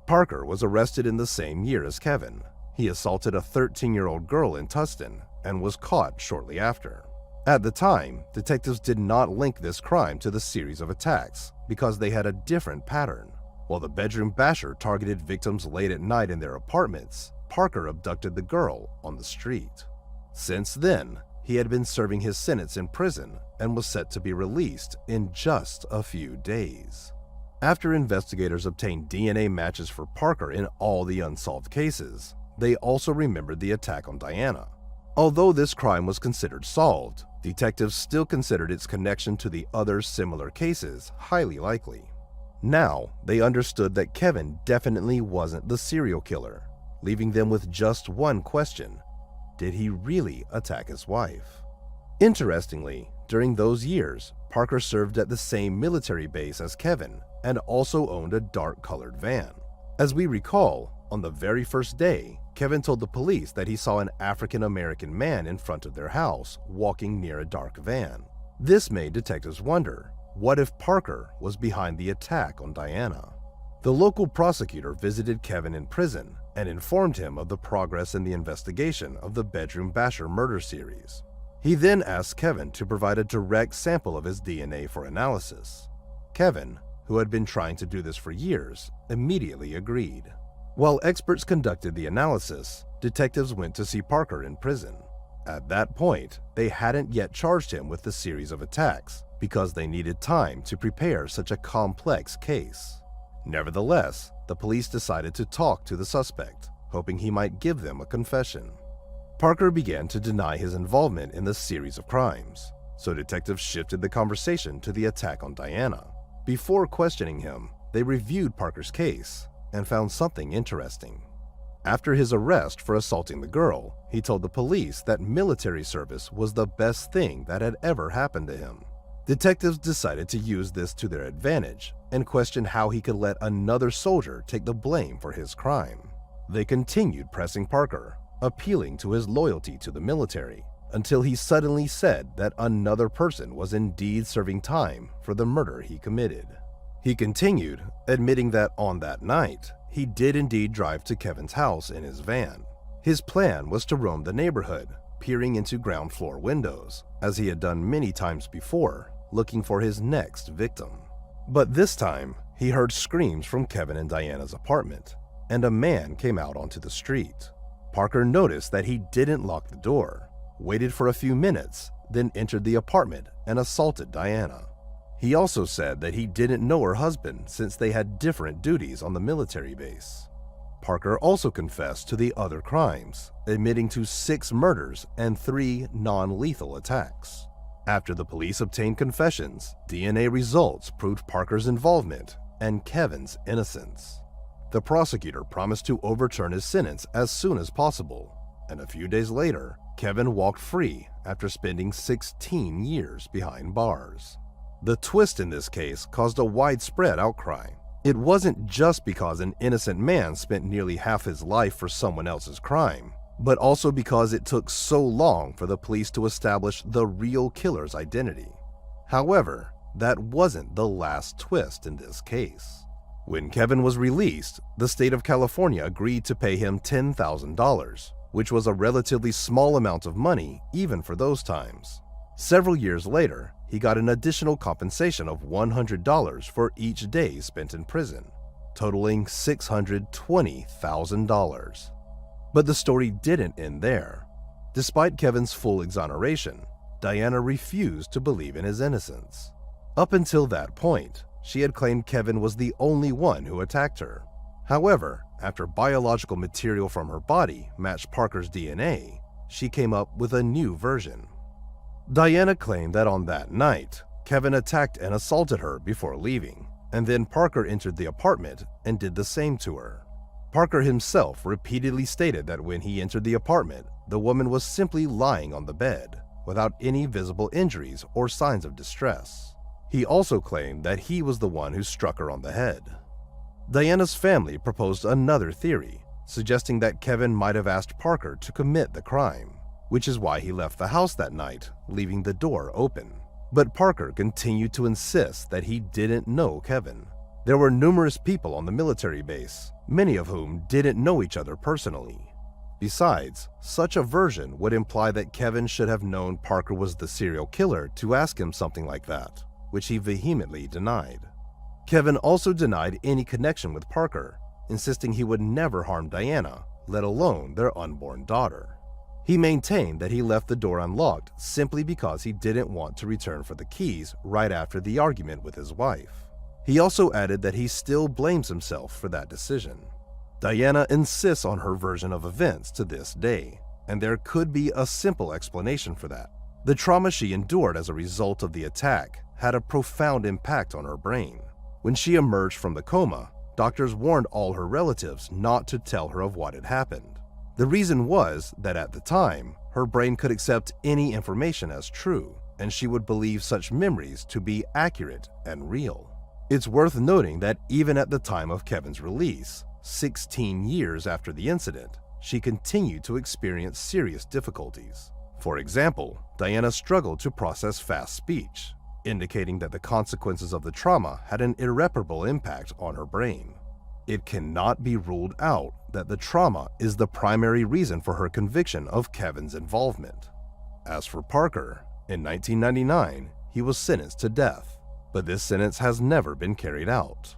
Parker was arrested in the same year as Kevin. He assaulted a 13-year-old girl in Tustin and was caught shortly after. At the time, detectives did not link this crime to the series of attacks because they had a different pattern. While the bedroom basher targeted victims late at night in their apartments, Parker abducted the girl on the street. Since then, he had been serving his sentence in prison and was set to be released in just a few days. After investigators obtained DNA matches for Parker in all the unsolved cases, they also remembered the attack on Diana. Although this crime was considered solved, detectives still considered its connection to the other similar cases highly likely. Now, they understood that Kevin definitely wasn't the serial killer, leaving them with just one question: did he really attack his wife? Interestingly, during those years, Parker served at the same military base as Kevin and also owned a dark-colored van. As we recall, on the very first day, Kevin told the police that he saw an African-American man in front of their house walking near a dark van. This made detectives wonder, what if Parker was behind the attack on Diana? The local prosecutor visited Kevin in prison and informed him of the progress in the investigation of the Bedroom Basher murder series. He then asked Kevin to provide a direct sample of his DNA for analysis. Kevin, who had been trying to do this for years, immediately agreed. While experts conducted the analysis, detectives went to see Parker in prison. At that point, they hadn't yet charged him with the series of attacks because they needed time to prepare such a complex case. Nevertheless, the police decided to talk to the suspect, hoping he might give them a confession. Parker began to deny his involvement in the series of crimes, so detectives shifted the conversation to the attack on Diana. Before questioning him, they reviewed Parker's case and found something interesting. After his arrest for assaulting the girl, he told the police that military service was the best thing that had ever happened to him. Detectives decided to use this to their advantage and questioned how he could let another soldier take the blame for his crime. They continued pressing Parker, appealing to his loyalty to the military, until he suddenly said that another person was indeed serving time for the murder he committed. He continued, admitting that on that night, he did indeed drive to Kevin's house in his van. His plan was to roam the neighborhood, peering into ground floor windows, as he had done many times before, looking for his next victim. But this time, he heard screams from Kevin and Diana's apartment, and a man came out onto the street. Parker noticed that he didn't lock the door, waited for a few minutes, then entered the apartment and assaulted Diana. He also said that he didn't know her husband since they had different duties on the military base. Parker also confessed to the other crimes, admitting to 6 murders and 3 non-lethal attacks. After the police obtained confessions, DNA results proved Parker's involvement and Kevin's innocence. The prosecutor promised to overturn his sentence as soon as possible, and a few days later, Kevin walked free after spending 16 years behind bars. The twist in this case caused a widespread outcry. It wasn't just because an innocent man spent nearly half his life for someone else's crime, but also because it took so long for the police to establish the real killer's identity. However, that wasn't the last twist in this case. When Kevin was released, the state of California agreed to pay him $10,000, which was a relatively small amount of money even for those times. Several years later, he got an additional compensation of $100 for each day spent in prison, totaling $620,000. But the story didn't end there. Despite Kevin's full exoneration, Diana refused to believe in his innocence. Up until that point, she had claimed Kevin was the only one who attacked her. However, after biological material from her body matched Parker's DNA, she came up with a new version. Diana claimed that on that night, Kevin attacked and assaulted her before leaving, and then Parker entered the apartment and did the same to her. Parker himself repeatedly stated that when he entered the apartment, the woman was simply lying on the bed, without any visible injuries or signs of distress. He also claimed that he was the one who struck her on the head. Diana's family proposed another theory, suggesting that Kevin might have asked Parker to commit the crime, which is why he left the house that night, leaving the door open. But Parker continued to insist that he didn't know Kevin. There were numerous people on the military base, many of whom didn't know each other personally. Besides, such a version would imply that Kevin should have known Parker was the serial killer to ask him something like that, which he vehemently denied. Kevin also denied any connection with Parker, insisting he would never harm Diana, let alone their unborn daughter. He maintained that he left the door unlocked simply because he didn't want to return for the keys right after the argument with his wife. He also added that he still blames himself for that decision. Diana insists on her version of events to this day, and there could be a simple explanation for that. The trauma she endured as a result of the attack had a profound impact on her brain. When she emerged from the coma, doctors warned all her relatives not to tell her of what had happened. The reason was that at the time, her brain could accept any information as true, and she would believe such memories to be accurate and real. It's worth noting that even at the time of Kevin's release, 16 years after the incident, she continued to experience serious difficulties. For example, Diana struggled to process fast speech, indicating that the consequences of the trauma had an irreparable impact on her brain. It cannot be ruled out that the trauma is the primary reason for her conviction of Kevin's involvement. As for Parker, in 1999, he was sentenced to death, but this sentence has never been carried out.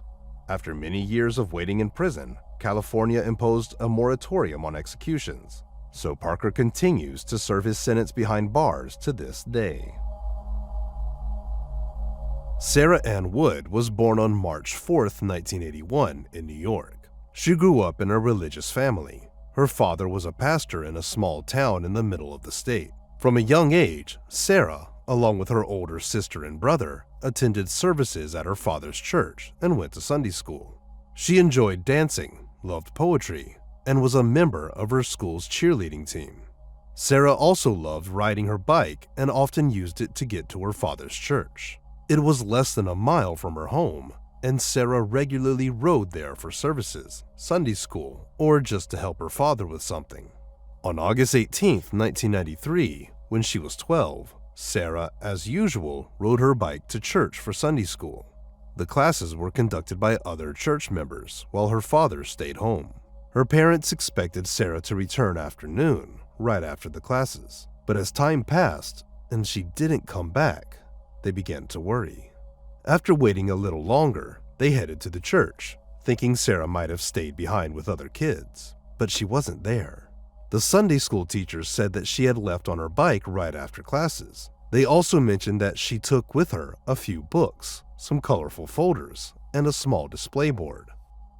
After many years of waiting in prison, California imposed a moratorium on executions, so Parker continues to serve his sentence behind bars to this day. Sarah Ann Wood was born on March 4, 1981, in New York. She grew up in a religious family. Her father was a pastor in a small town in the middle of the state. From a young age, Sarah, along with her older sister and brother, attended services at her father's church and went to Sunday school. She enjoyed dancing, loved poetry, and was a member of her school's cheerleading team. Sarah also loved riding her bike and often used it to get to her father's church. It was less than a mile from her home, and Sarah regularly rode there for services, Sunday school, or just to help her father with something. On August 18, 1993, when she was 12, Sarah, as usual, rode her bike to church for Sunday school. The classes were conducted by other church members, while her father stayed home. Her parents expected Sarah to return after noon, right after the classes. But as time passed, and she didn't come back, they began to worry. After waiting a little longer, they headed to the church, thinking Sarah might have stayed behind with other kids, but she wasn't there. The Sunday school teachers said that she had left on her bike right after classes. They also mentioned that she took with her a few books, some colorful folders, and a small display board.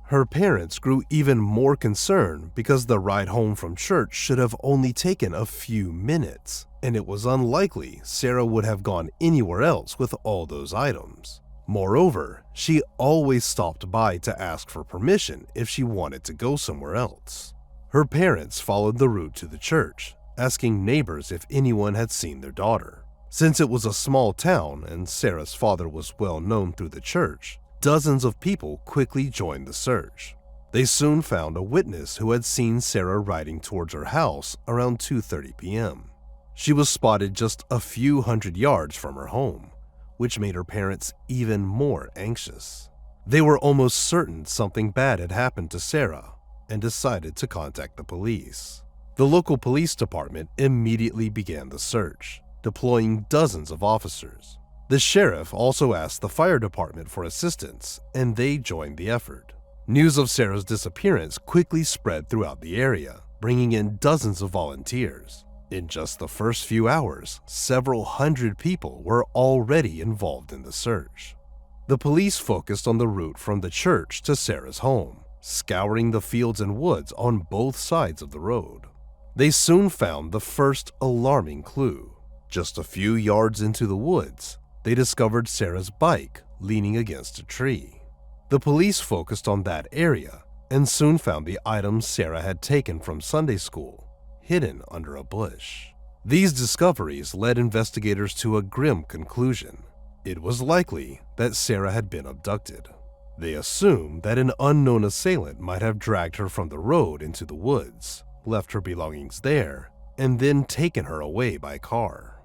Her parents grew even more concerned because the ride home from church should have only taken a few minutes, and it was unlikely Sarah would have gone anywhere else with all those items. Moreover, she always stopped by to ask for permission if she wanted to go somewhere else. Her parents followed the route to the church, asking neighbors if anyone had seen their daughter. Since it was a small town and Sarah's father was well known through the church, dozens of people quickly joined the search. They soon found a witness who had seen Sarah riding towards her house around 2:30 p.m. She was spotted just a few hundred yards from her home, which made her parents even more anxious. They were almost certain something bad had happened to Sarah and decided to contact the police. The local police department immediately began the search, deploying dozens of officers. The sheriff also asked the fire department for assistance, and they joined the effort. News of Sarah's disappearance quickly spread throughout the area, bringing in dozens of volunteers. In just the first few hours, several hundred people were already involved in the search. The police focused on the route from the church to Sarah's home, scouring the fields and woods on both sides of the road. They soon found the first alarming clue. Just a few yards into the woods, they discovered Sarah's bike leaning against a tree. The police focused on that area and soon found the items Sarah had taken from Sunday school, hidden under a bush. These discoveries led investigators to a grim conclusion. It was likely that Sarah had been abducted. They assumed that an unknown assailant might have dragged her from the road into the woods, left her belongings there, and then taken her away by car.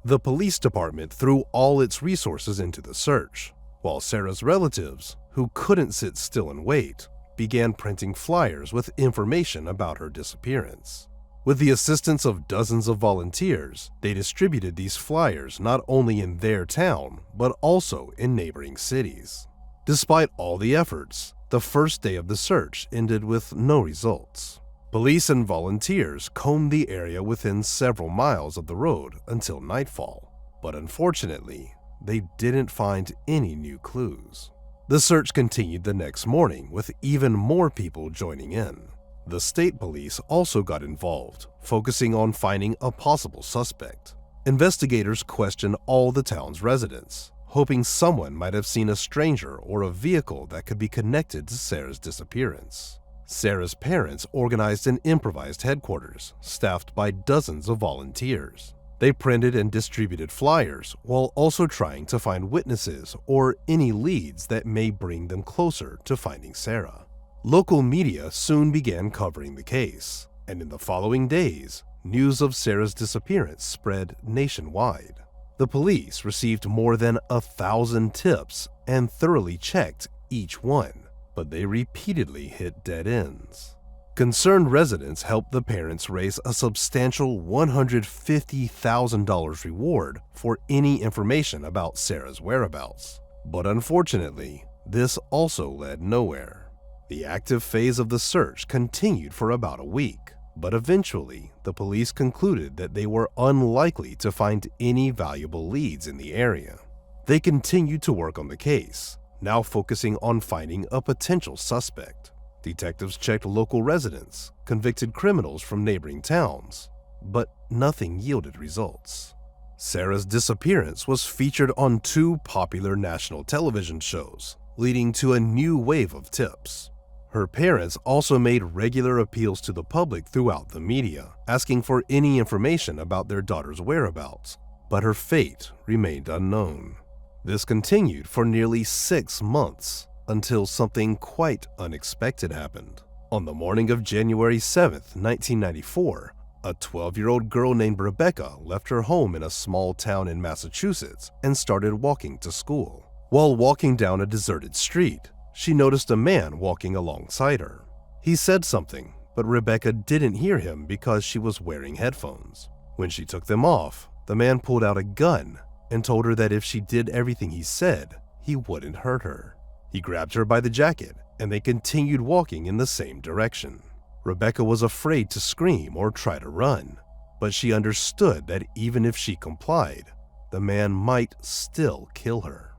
The police department threw all its resources into the search, while Sarah's relatives, who couldn't sit still and wait, began printing flyers with information about her disappearance. With the assistance of dozens of volunteers, they distributed these flyers not only in their town, but also in neighboring cities. Despite all the efforts, the first day of the search ended with no results. Police and volunteers combed the area within several miles of the road until nightfall, but unfortunately, they didn't find any new clues. The search continued the next morning with even more people joining in. The state police also got involved, focusing on finding a possible suspect. Investigators questioned all the town's residents, hoping someone might have seen a stranger or a vehicle that could be connected to Sarah's disappearance. Sarah's parents organized an improvised headquarters, staffed by dozens of volunteers. They printed and distributed flyers while also trying to find witnesses or any leads that may bring them closer to finding Sarah. Local media soon began covering the case, and in the following days, news of Sarah's disappearance spread nationwide. The police received more than 1,000 tips and thoroughly checked each one, but they repeatedly hit dead ends. Concerned residents helped the parents raise a substantial $150,000 reward for any information about Sarah's whereabouts. But unfortunately, this also led nowhere. The active phase of the search continued for about a week, but eventually the police concluded that they were unlikely to find any valuable leads in the area. They continued to work on the case, now focusing on finding a potential suspect. Detectives checked local residents, convicted criminals from neighboring towns, but nothing yielded results. Sarah's disappearance was featured on 2 popular national television shows, leading to a new wave of tips. Her parents also made regular appeals to the public throughout the media, asking for any information about their daughter's whereabouts, but her fate remained unknown. This continued for nearly 6 months until something quite unexpected happened. On the morning of January 7, 1994, a 12-year-old girl named Rebecca left her home in a small town in Massachusetts and started walking to school. While walking down a deserted street, she noticed a man walking alongside her. He said something, but Rebecca didn't hear him because she was wearing headphones. When she took them off, the man pulled out a gun and told her that if she did everything he said, he wouldn't hurt her. He grabbed her by the jacket, and they continued walking in the same direction. Rebecca was afraid to scream or try to run, but she understood that even if she complied, the man might still kill her.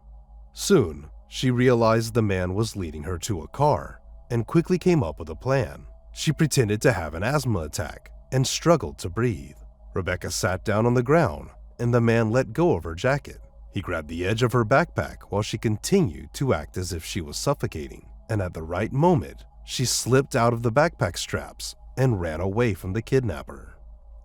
Soon, she realized the man was leading her to a car and quickly came up with a plan. She pretended to have an asthma attack and struggled to breathe. Rebecca sat down on the ground and the man let go of her jacket. He grabbed the edge of her backpack while she continued to act as if she was suffocating, and at the right moment, she slipped out of the backpack straps and ran away from the kidnapper.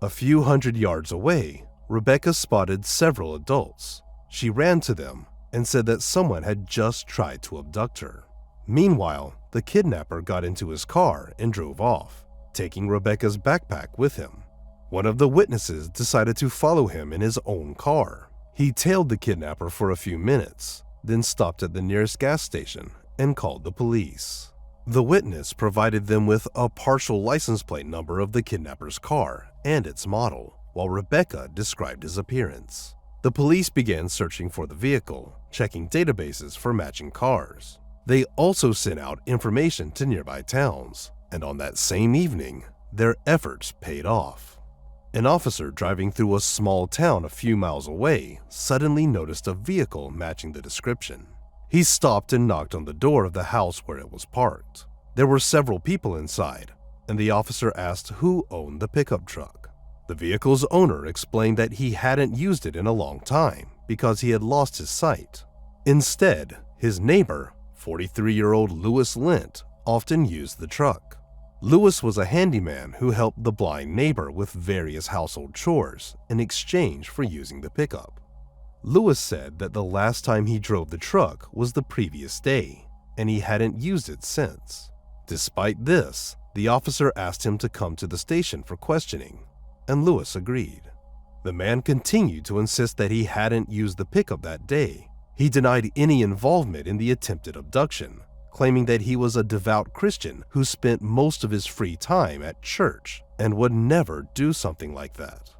A few hundred yards away, Rebecca spotted several adults. She ran to them and said that someone had just tried to abduct her. Meanwhile, the kidnapper got into his car and drove off, taking Rebecca's backpack with him. One of the witnesses decided to follow him in his own car. He tailed the kidnapper for a few minutes, then stopped at the nearest gas station and called the police. The witness provided them with a partial license plate number of the kidnapper's car and its model, while Rebecca described his appearance. The police began searching for the vehicle, checking databases for matching cars. They also sent out information to nearby towns, and on that same evening, their efforts paid off. An officer driving through a small town a few miles away suddenly noticed a vehicle matching the description. He stopped and knocked on the door of the house where it was parked. There were several people inside, and the officer asked who owned the pickup truck. The vehicle's owner explained that he hadn't used it in a long time because he had lost his sight. Instead, his neighbor, 43-year-old Lewis Lent, often used the truck. Lewis was a handyman who helped the blind neighbor with various household chores in exchange for using the pickup. Lewis said that the last time he drove the truck was the previous day, and he hadn't used it since. Despite this, the officer asked him to come to the station for questioning, and Lewis agreed. The man continued to insist that he hadn't used the pickup that day. He denied any involvement in the attempted abduction, claiming that he was a devout Christian who spent most of his free time at church and would never do something like that.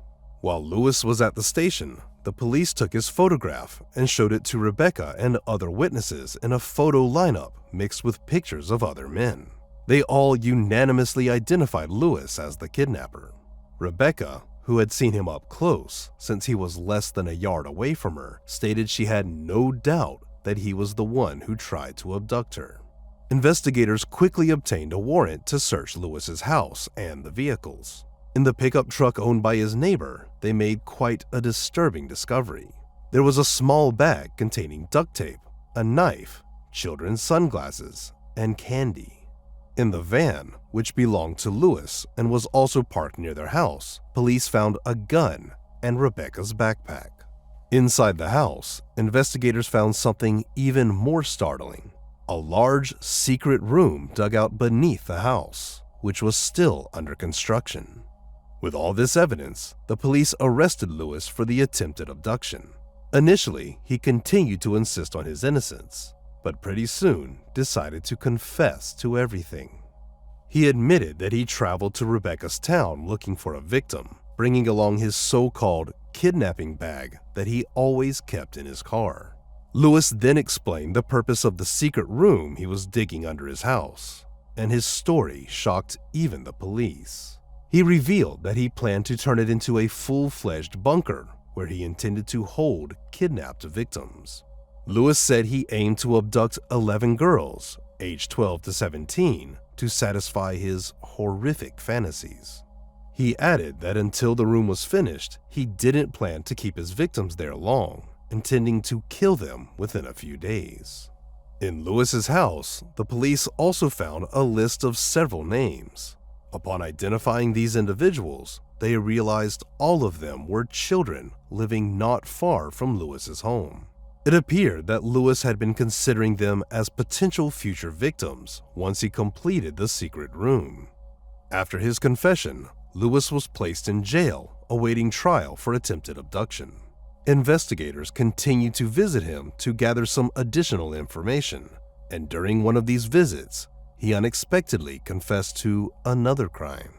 While Lewis was at the station, the police took his photograph and showed it to Rebecca and other witnesses in a photo lineup mixed with pictures of other men. They all unanimously identified Lewis as the kidnapper. Rebecca, who had seen him up close since he was less than a yard away from her, stated she had no doubt that he was the one who tried to abduct her. Investigators quickly obtained a warrant to search Lewis's house and the vehicles. In the pickup truck owned by his neighbor, they made quite a disturbing discovery. There was a small bag containing duct tape, a knife, children's sunglasses, and candy. In the van, which belonged to Lewis and was also parked near their house, police found a gun and Rebecca's backpack. Inside the house, investigators found something even more startling: a large, secret room dug out beneath the house, which was still under construction. With all this evidence, the police arrested Lewis for the attempted abduction. Initially, he continued to insist on his innocence, but pretty soon decided to confess to everything. He admitted that he traveled to Rebecca's town looking for a victim, bringing along his so-called kidnapping bag that he always kept in his car. Lewis then explained the purpose of the secret room he was digging under his house, and his story shocked even the police. He revealed that he planned to turn it into a full-fledged bunker where he intended to hold kidnapped victims. Lewis said he aimed to abduct 11 girls, aged 12 to 17, to satisfy his horrific fantasies. He added that until the room was finished, he didn't plan to keep his victims there long, intending to kill them within a few days. In Lewis's house, the police also found a list of several names. Upon identifying these individuals, they realized all of them were children living not far from Lewis's home. It appeared that Lewis had been considering them as potential future victims once he completed the secret room. After his confession, Lewis was placed in jail, awaiting trial for attempted abduction. Investigators continued to visit him to gather some additional information, and during one of these visits, he unexpectedly confessed to another crime.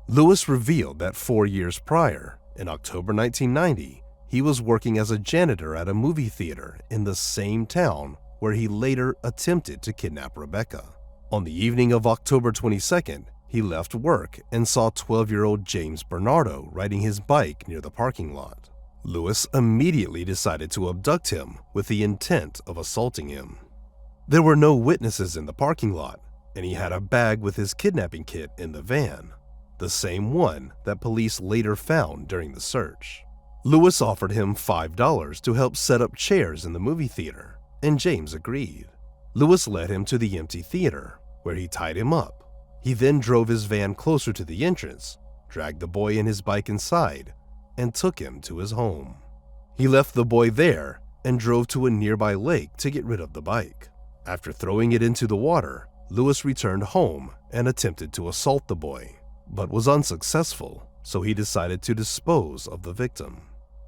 Lewis revealed that 4 years prior, in October 1990, he was working as a janitor at a movie theater in the same town where he later attempted to kidnap Rebecca. On the evening of October 22nd, he left work and saw 12-year-old James Bernardo riding his bike near the parking lot. Lewis immediately decided to abduct him with the intent of assaulting him. There were no witnesses in the parking lot, and he had a bag with his kidnapping kit in the van, the same one that police later found during the search. Lewis offered him $5 to help set up chairs in the movie theater, and James agreed. Lewis led him to the empty theater, where he tied him up. He then drove his van closer to the entrance, dragged the boy and his bike inside, and took him to his home. He left the boy there and drove to a nearby lake to get rid of the bike. After throwing it into the water, Lewis returned home and attempted to assault the boy, but was unsuccessful, so he decided to dispose of the victim.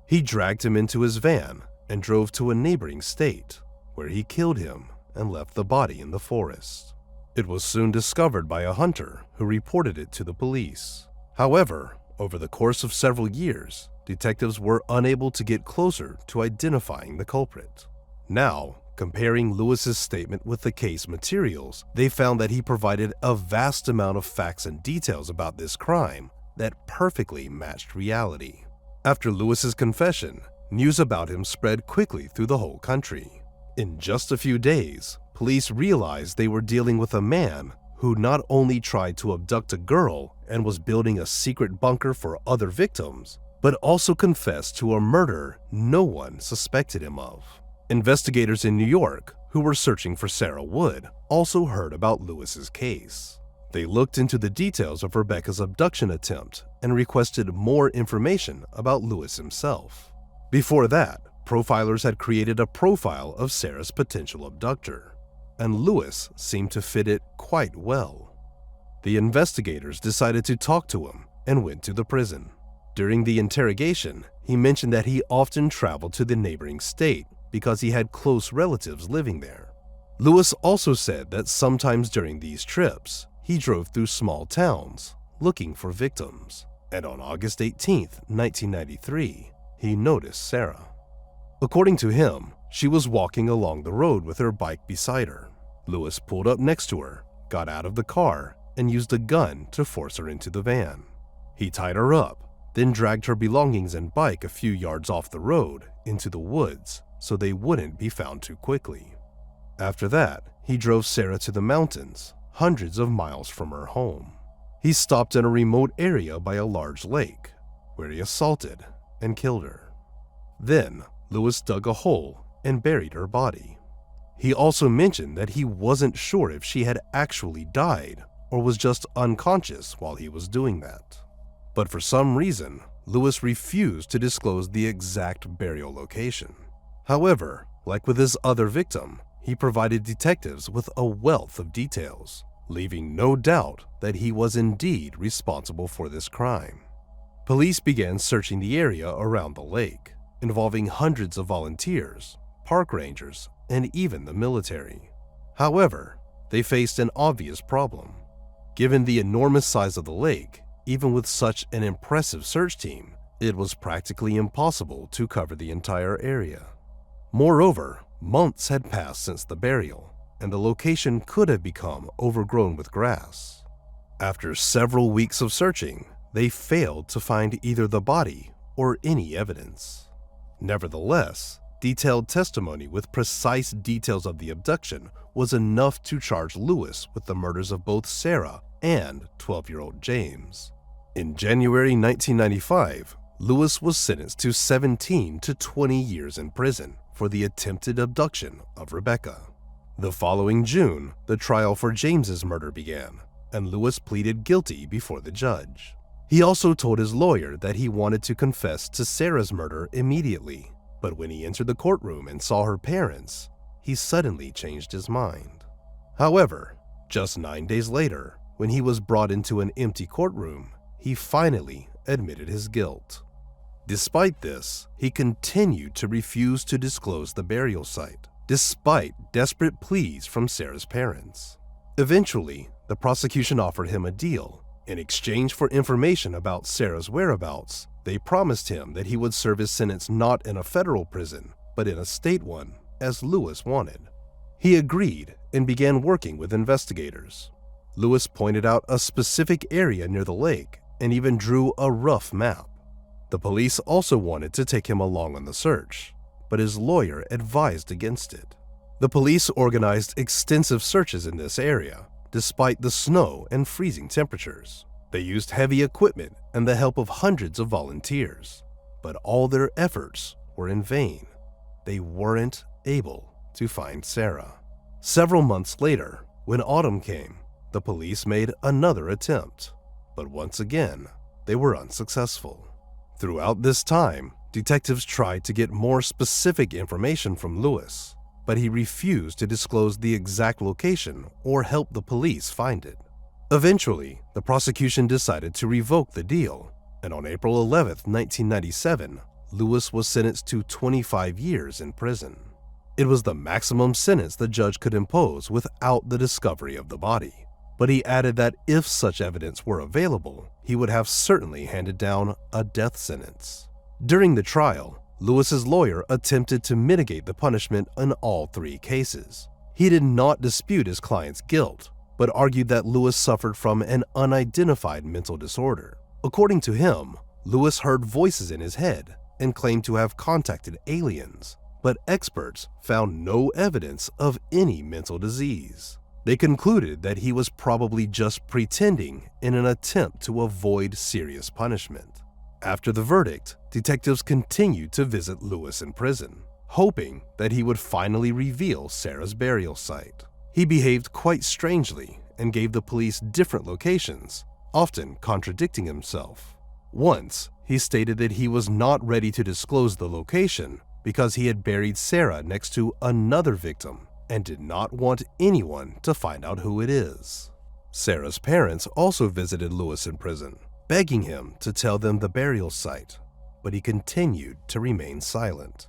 He dragged him into his van and drove to a neighboring state, where he killed him and left the body in the forest. It was soon discovered by a hunter who reported it to the police. However, over the course of several years, detectives were unable to get closer to identifying the culprit. Now, comparing Lewis's statement with the case materials, they found that he provided a vast amount of facts and details about this crime that perfectly matched reality. After Lewis's confession, news about him spread quickly through the whole country. In just a few days, police realized they were dealing with a man who not only tried to abduct a girl and was building a secret bunker for other victims, but also confessed to a murder no one suspected him of. Investigators in New York, who were searching for Sarah Wood, also heard about Lewis's case. They looked into the details of Rebecca's abduction attempt and requested more information about Lewis himself. Before that, profilers had created a profile of Sarah's potential abductor, and Lewis seemed to fit it quite well. The investigators decided to talk to him and went to the prison. During the interrogation, he mentioned that he often traveled to the neighboring state because he had close relatives living there. Lewis also said that sometimes during these trips, he drove through small towns looking for victims, and on August 18, 1993, he noticed Sarah. According to him, she was walking along the road with her bike beside her. Lewis pulled up next to her, got out of the car, and used a gun to force her into the van. He tied her up, then dragged her belongings and bike a few yards off the road into the woods so they wouldn't be found too quickly. After that, he drove Sarah to the mountains, hundreds of miles from her home. He stopped in a remote area by a large lake, where he assaulted and killed her. Then, Lewis dug a hole and buried her body. He also mentioned that he wasn't sure if she had actually died or was just unconscious while he was doing that. But for some reason, Lewis refused to disclose the exact burial location. However, like with his other victim, he provided detectives with a wealth of details, leaving no doubt that he was indeed responsible for this crime. Police began searching the area around the lake, involving hundreds of volunteers, park rangers, and even the military. However, they faced an obvious problem. Given the enormous size of the lake, even with such an impressive search team, it was practically impossible to cover the entire area. Moreover, months had passed since the burial, and the location could have become overgrown with grass. After several weeks of searching, they failed to find either the body or any evidence. Nevertheless, detailed testimony with precise details of the abduction was enough to charge Lewis with the murders of both Sarah and 12-year-old James. In January 1995, Lewis was sentenced to 17 to 20 years in prison for the attempted abduction of Rebecca. The following June, the trial for James's murder began, and Lewis pleaded guilty before the judge. He also told his lawyer that he wanted to confess to Sarah's murder immediately, but when he entered the courtroom and saw her parents, he suddenly changed his mind. However, just 9 days later, when he was brought into an empty courtroom, he finally admitted his guilt. Despite this, he continued to refuse to disclose the burial site, despite desperate pleas from Sarah's parents. Eventually, the prosecution offered him a deal. In exchange for information about Sarah's whereabouts, they promised him that he would serve his sentence not in a federal prison, but in a state one, as Lewis wanted. He agreed and began working with investigators. Lewis pointed out a specific area near the lake and even drew a rough map. The police also wanted to take him along on the search, but his lawyer advised against it. The police organized extensive searches in this area, despite the snow and freezing temperatures. They used heavy equipment and the help of hundreds of volunteers, but all their efforts were in vain. They weren't able to find Sarah. Several months later, when autumn came, the police made another attempt, but once again, they were unsuccessful. Throughout this time, detectives tried to get more specific information from Lewis, but he refused to disclose the exact location or help the police find it. Eventually, the prosecution decided to revoke the deal, and on April 11, 1997, Lewis was sentenced to 25 years in prison. It was the maximum sentence the judge could impose without the discovery of the body, but he added that if such evidence were available, he would have certainly handed down a death sentence. During the trial, Lewis's lawyer attempted to mitigate the punishment in all three cases. He did not dispute his client's guilt, but argued that Lewis suffered from an unidentified mental disorder. According to him, Lewis heard voices in his head and claimed to have contacted aliens, but experts found no evidence of any mental disease. They concluded that he was probably just pretending in an attempt to avoid serious punishment. After the verdict, detectives continued to visit Lewis in prison, hoping that he would finally reveal Sarah's burial site. He behaved quite strangely and gave the police different locations, often contradicting himself. Once, he stated that he was not ready to disclose the location because he had buried Sarah next to another victim and did not want anyone to find out who it is. Sarah's parents also visited Lewis in prison, begging him to tell them the burial site, but he continued to remain silent.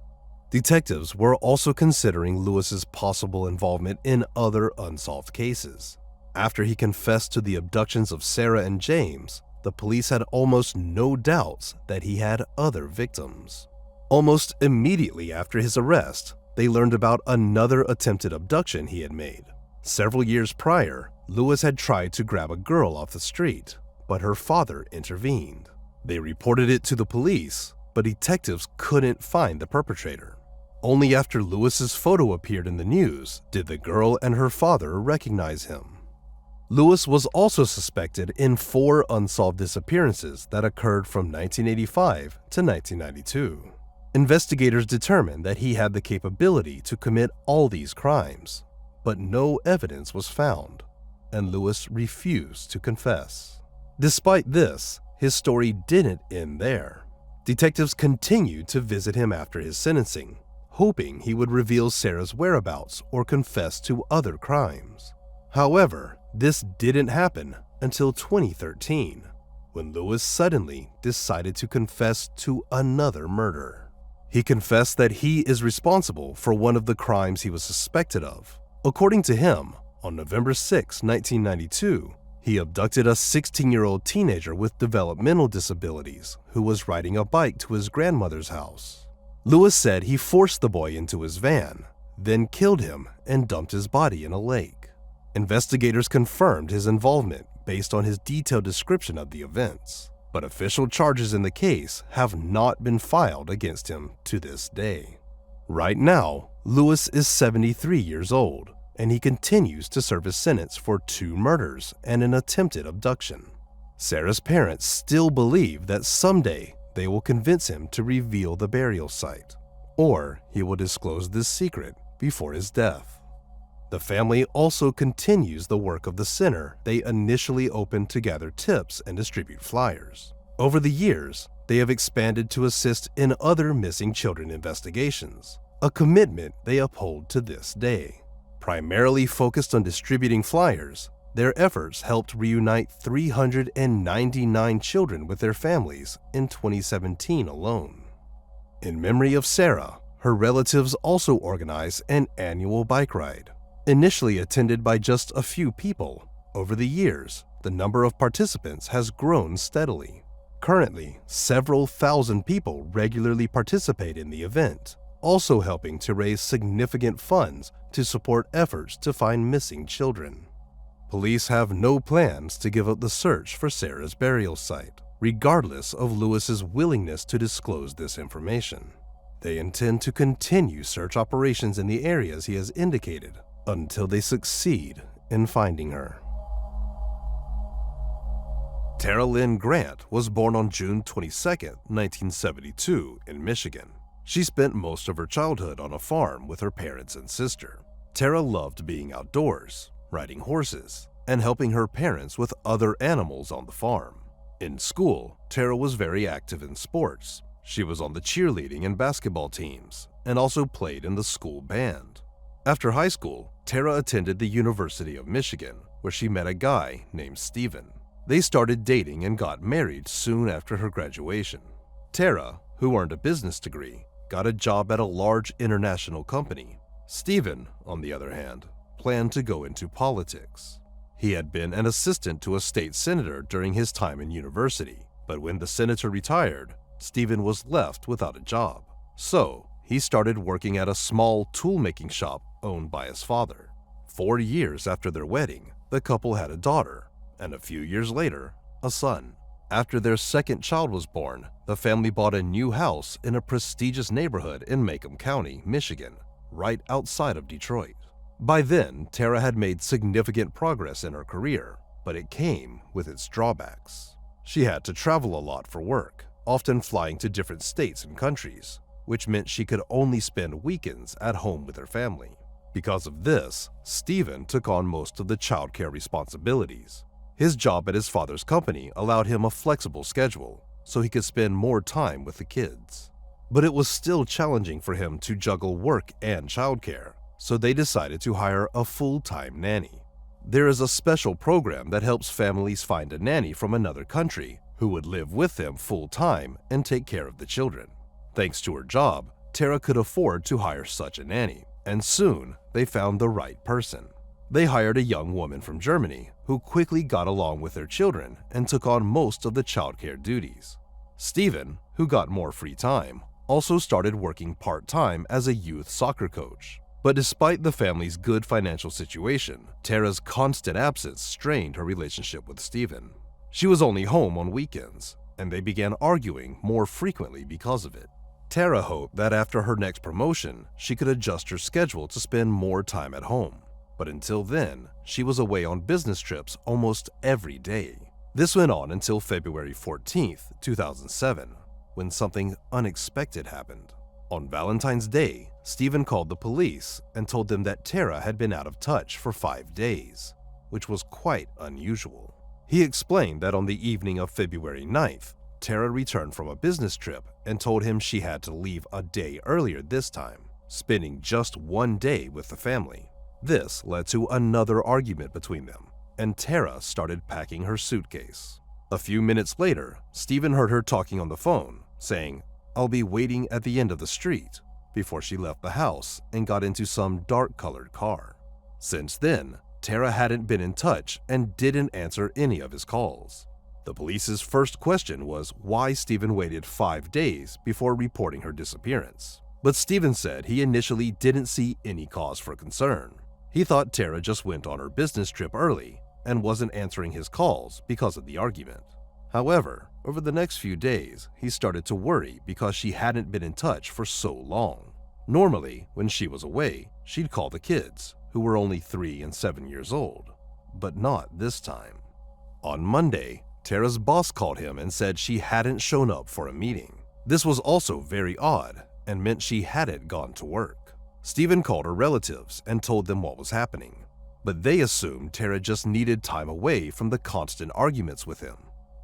Detectives were also considering Lewis's possible involvement in other unsolved cases. After he confessed to the abductions of Sarah and James, the police had almost no doubts that he had other victims. Almost immediately after his arrest, they learned about another attempted abduction he had made. Several years prior, Lewis had tried to grab a girl off the street, but her father intervened. They reported it to the police, but detectives couldn't find the perpetrator. Only after Lewis's photo appeared in the news did the girl and her father recognize him. Lewis was also suspected in 4 unsolved disappearances that occurred from 1985 to 1992. Investigators determined that he had the capability to commit all these crimes, but no evidence was found, and Lewis refused to confess. Despite this, his story didn't end there. Detectives continued to visit him after his sentencing, hoping he would reveal Sarah's whereabouts or confess to other crimes. However, this didn't happen until 2013, when Lewis suddenly decided to confess to another murder. He confessed that he is responsible for one of the crimes he was suspected of. According to him, on November 6, 1992, he abducted a 16-year-old teenager with developmental disabilities who was riding a bike to his grandmother's house. Lewis said he forced the boy into his van, then killed him and dumped his body in a lake. Investigators confirmed his involvement based on his detailed description of the events, but official charges in the case have not been filed against him to this day. Right now, Lewis is 73 years old, and he continues to serve his sentence for 2 murders and an attempted abduction. Sarah's parents still believe that someday they will convince him to reveal the burial site, or he will disclose this secret before his death. The family also continues the work of the center they initially opened to gather tips and distribute flyers. Over the years, they have expanded to assist in other missing children investigations, a commitment they uphold to this day. Primarily focused on distributing flyers, their efforts helped reunite 399 children with their families in 2017 alone. In memory of Sarah, her relatives also organize an annual bike ride. Initially attended by just a few people, over the years, the number of participants has grown steadily. Currently, several thousand people regularly participate in the event, also helping to raise significant funds to support efforts to find missing children. Police have no plans to give up the search for Sarah's burial site, regardless of Lewis's willingness to disclose this information. They intend to continue search operations in the areas he has indicated until they succeed in finding her. Tara Lynn Grant was born on June 22, 1972, in Michigan. She spent most of her childhood on a farm with her parents and sister. Tara loved being outdoors, riding horses, and helping her parents with other animals on the farm. In school, Tara was very active in sports. She was on the cheerleading and basketball teams, and also played in the school band. After high school, Tara attended the University of Michigan, where she met a guy named Steven. They started dating and got married soon after her graduation. Tara, who earned a business degree, got a job at a large international company. Steven, on the other hand, planned to go into politics. He had been an assistant to a state senator during his time in university, but when the senator retired, Steven was left without a job. So, he started working at a small tool-making shop owned by his father. 4 years after their wedding, the couple had a daughter, and a few years later, a son. After their second child was born, the family bought a new house in a prestigious neighborhood in Macomb County, Michigan, right outside of Detroit. By then, Tara had made significant progress in her career, but it came with its drawbacks. She had to travel a lot for work, often flying to different states and countries, which meant she could only spend weekends at home with her family. Because of this, Steven took on most of the childcare responsibilities. His job at his father's company allowed him a flexible schedule, so he could spend more time with the kids. But it was still challenging for him to juggle work and childcare, so they decided to hire a full-time nanny. There is a special program that helps families find a nanny from another country who would live with them full-time and take care of the children. Thanks to her job, Tara could afford to hire such a nanny, and soon they found the right person. They hired a young woman from Germany who quickly got along with their children and took on most of the childcare duties. Steven, who got more free time, also started working part-time as a youth soccer coach. But despite the family's good financial situation, Tara's constant absence strained her relationship with Steven. She was only home on weekends, and they began arguing more frequently because of it. Tara hoped that after her next promotion, she could adjust her schedule to spend more time at home. But until then, she was away on business trips almost every day. This went on until February 14th, 2007, when something unexpected happened. On Valentine's Day, Stephen called the police and told them that Tara had been out of touch for 5 days, which was quite unusual. He explained that on the evening of February 9th, Tara returned from a business trip and told him she had to leave a day earlier this time, spending just 1 day with the family. This led to another argument between them, and Tara started packing her suitcase. A few minutes later, Stephen heard her talking on the phone, saying, "I'll be waiting at the end of the street," before she left the house and got into some dark-colored car. Since then, Tara hadn't been in touch and didn't answer any of his calls. The police's first question was why Stephen waited 5 days before reporting her disappearance. But Stephen said he initially didn't see any cause for concern. He thought Tara just went on her business trip early and wasn't answering his calls because of the argument. However, over the next few days, he started to worry because she hadn't been in touch for so long. Normally, when she was away, she'd call the kids, who were only 3 and 7 years old, but not this time. On Monday, Tara's boss called him and said she hadn't shown up for a meeting. This was also very odd and meant she hadn't gone to work. Stephen called her relatives and told them what was happening, but they assumed Tara just needed time away from the constant arguments with him.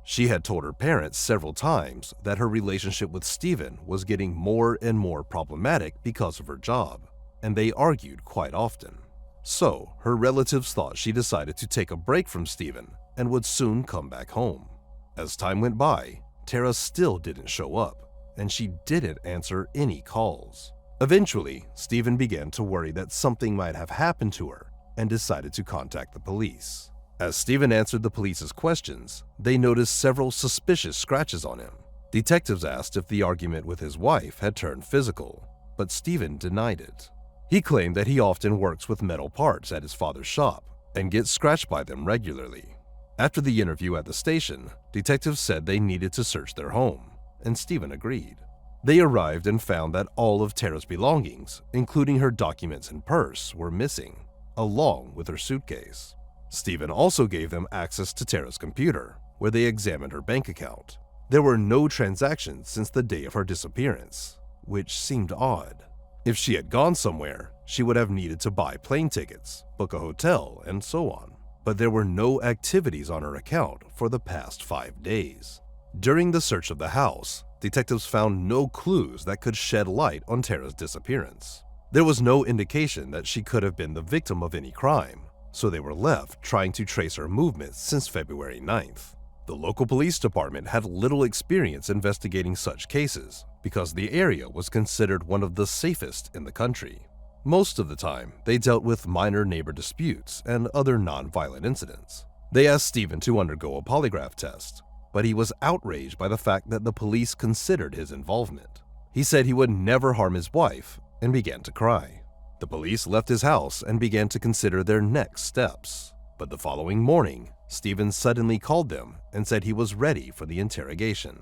She had told her parents several times that her relationship with Stephen was getting more and more problematic because of her job, and they argued quite often. So, her relatives thought she decided to take a break from Stephen and would soon come back home. As time went by, Tara still didn't show up, and she didn't answer any calls. Eventually, Stephen began to worry that something might have happened to her and decided to contact the police. As Stephen answered the police's questions, they noticed several suspicious scratches on him. Detectives asked if the argument with his wife had turned physical, but Stephen denied it. He claimed that he often works with metal parts at his father's shop and gets scratched by them regularly. After the interview at the station, detectives said they needed to search their home, and Stephen agreed. They arrived and found that all of Tara's belongings, including her documents and purse, were missing, along with her suitcase. Stephen also gave them access to Tara's computer, where they examined her bank account. There were no transactions since the day of her disappearance, which seemed odd. If she had gone somewhere, she would have needed to buy plane tickets, book a hotel, and so on. But there were no activities on her account for the past 5 days. During the search of the house, detectives found no clues that could shed light on Tara's disappearance. There was no indication that she could have been the victim of any crime, so they were left trying to trace her movements since February 9th. The local police department had little experience investigating such cases because the area was considered one of the safest in the country. Most of the time, they dealt with minor neighbor disputes and other non-violent incidents. They asked Stephen to undergo a polygraph test, but he was outraged by the fact that the police considered his involvement. He said he would never harm his wife and began to cry. The police left his house and began to consider their next steps. But the following morning, Stephen suddenly called them and said he was ready for the interrogation.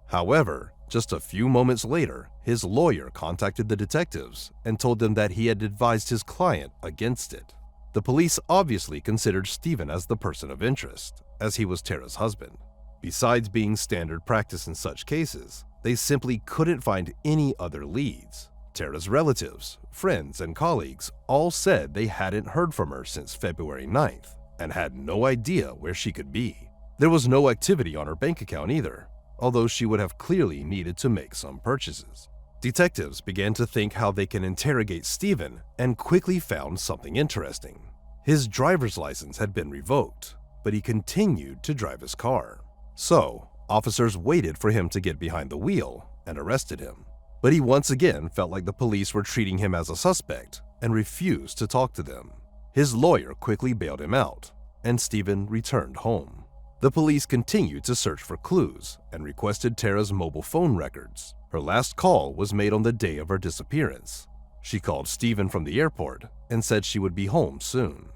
However, just a few moments later, his lawyer contacted the detectives and told them that he had advised his client against it. The police obviously considered Stephen as the person of interest, as he was Tara's husband. Besides being standard practice in such cases, they simply couldn't find any other leads. Tara's relatives, friends, and colleagues all said they hadn't heard from her since February 9th and had no idea where she could be. There was no activity on her bank account either, although she would have clearly needed to make some purchases. Detectives began to think how they can interrogate Stephen and quickly found something interesting. His driver's license had been revoked, but he continued to drive his car. So, officers waited for him to get behind the wheel and arrested him. But he once again felt like the police were treating him as a suspect and refused to talk to them. His lawyer quickly bailed him out, and Stephen returned home. The police continued to search for clues and requested Tara's mobile phone records. Her last call was made on the day of her disappearance. She called Stephen from the airport and said she would be home soon.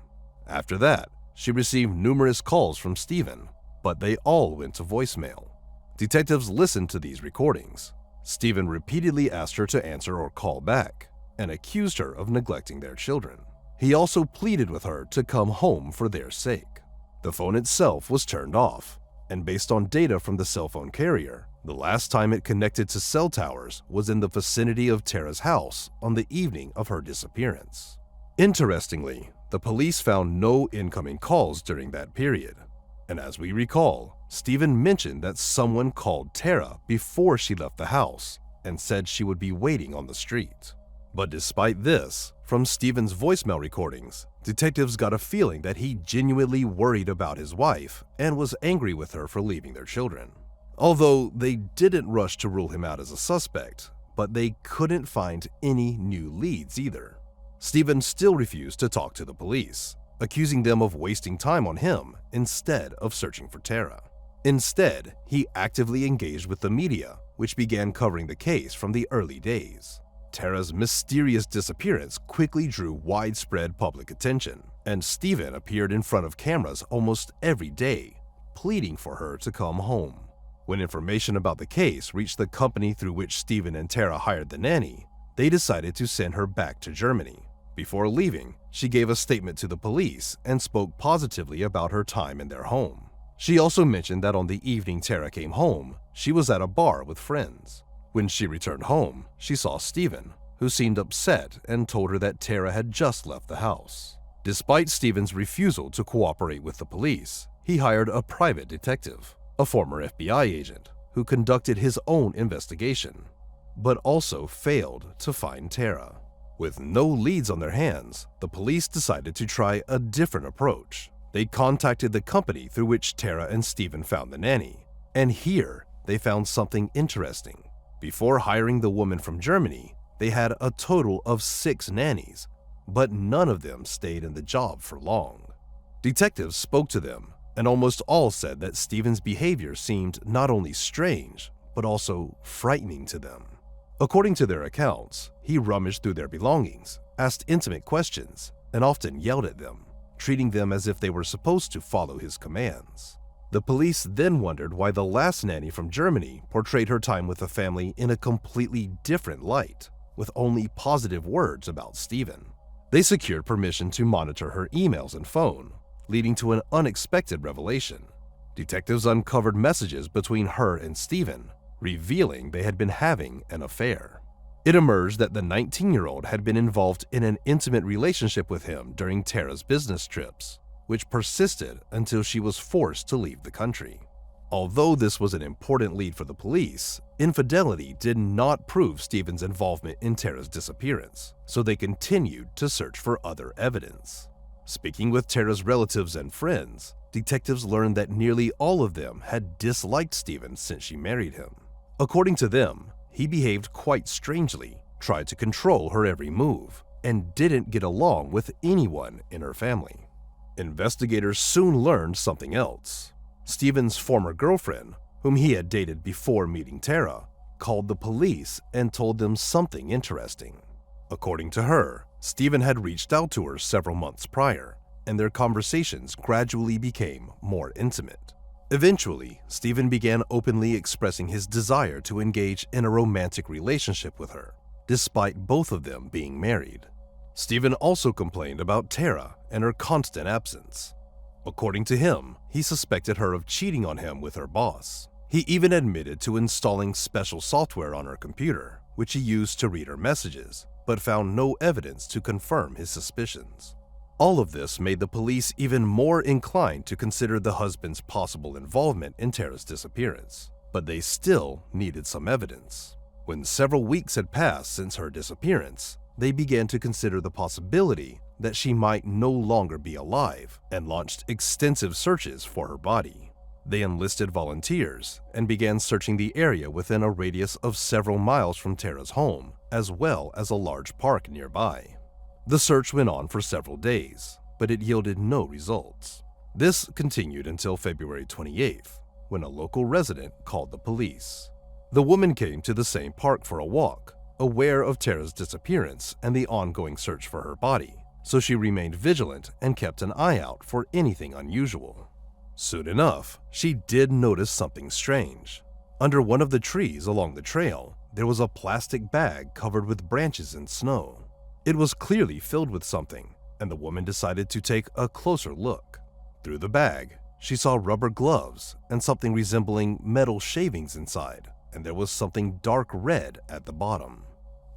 After that, she received numerous calls from Stephen, but they all went to voicemail. Detectives listened to these recordings. Stephen repeatedly asked her to answer or call back, and accused her of neglecting their children. He also pleaded with her to come home for their sake. The phone itself was turned off, and based on data from the cell phone carrier, the last time it connected to cell towers was in the vicinity of Tara's house on the evening of her disappearance. Interestingly, the police found no incoming calls during that period. And as we recall, Stephen mentioned that someone called Tara before she left the house and said she would be waiting on the street. But despite this, from Stephen's voicemail recordings, detectives got a feeling that he genuinely worried about his wife and was angry with her for leaving their children. Although they didn't rush to rule him out as a suspect, but they couldn't find any new leads either. Stephen still refused to talk to the police, accusing them of wasting time on him instead of searching for Tara. Instead, he actively engaged with the media, which began covering the case from the early days. Tara's mysterious disappearance quickly drew widespread public attention, and Stephen appeared in front of cameras almost every day, pleading for her to come home. When information about the case reached the company through which Stephen and Tara hired the nanny, they decided to send her back to Germany. Before leaving, she gave a statement to the police and spoke positively about her time in their home. She also mentioned that on the evening Tara came home, she was at a bar with friends. When she returned home, she saw Stephen, who seemed upset and told her that Tara had just left the house. Despite Stephen's refusal to cooperate with the police, he hired a private detective, a former FBI agent, who conducted his own investigation, but also failed to find Tara. With no leads on their hands, the police decided to try a different approach. They contacted the company through which Tara and Stephen found the nanny, and here they found something interesting. Before hiring the woman from Germany, they had a total of 6 nannies, but none of them stayed in the job for long. Detectives spoke to them, and almost all said that Stephen's behavior seemed not only strange, but also frightening to them. According to their accounts, he rummaged through their belongings, asked intimate questions, and often yelled at them, treating them as if they were supposed to follow his commands. The police then wondered why the last nanny from Germany portrayed her time with the family in a completely different light, with only positive words about Stephen. They secured permission to monitor her emails and phone, leading to an unexpected revelation. Detectives uncovered messages between her and Stephen, revealing they had been having an affair. It emerged that the 19-year-old had been involved in an intimate relationship with him during Tara's business trips, which persisted until she was forced to leave the country. Although this was an important lead for the police, infidelity did not prove Stephen's involvement in Tara's disappearance, so they continued to search for other evidence. Speaking with Tara's relatives and friends, detectives learned that nearly all of them had disliked Stephen since she married him. According to them, he behaved quite strangely, tried to control her every move, and didn't get along with anyone in her family. Investigators soon learned something else. Stephen's former girlfriend, whom he had dated before meeting Tara, called the police and told them something interesting. According to her, Stephen had reached out to her several months prior, and their conversations gradually became more intimate. Eventually, Stephen began openly expressing his desire to engage in a romantic relationship with her, despite both of them being married. Stephen also complained about Tara and her constant absence. According to him, he suspected her of cheating on him with her boss. He even admitted to installing special software on her computer, which he used to read her messages, but found no evidence to confirm his suspicions. All of this made the police even more inclined to consider the husband's possible involvement in Tara's disappearance, but they still needed some evidence. When several weeks had passed since her disappearance, they began to consider the possibility that she might no longer be alive and launched extensive searches for her body. They enlisted volunteers and began searching the area within a radius of several miles from Tara's home, as well as a large park nearby. The search went on for several days, but it yielded no results. This continued until February 28th, when a local resident called the police. The woman came to the same park for a walk, aware of Tara's disappearance and the ongoing search for her body, so she remained vigilant and kept an eye out for anything unusual. Soon enough, she did notice something strange. Under one of the trees along the trail, there was a plastic bag covered with branches and snow. It was clearly filled with something, and the woman decided to take a closer look. Through the bag, she saw rubber gloves and something resembling metal shavings inside, and there was something dark red at the bottom.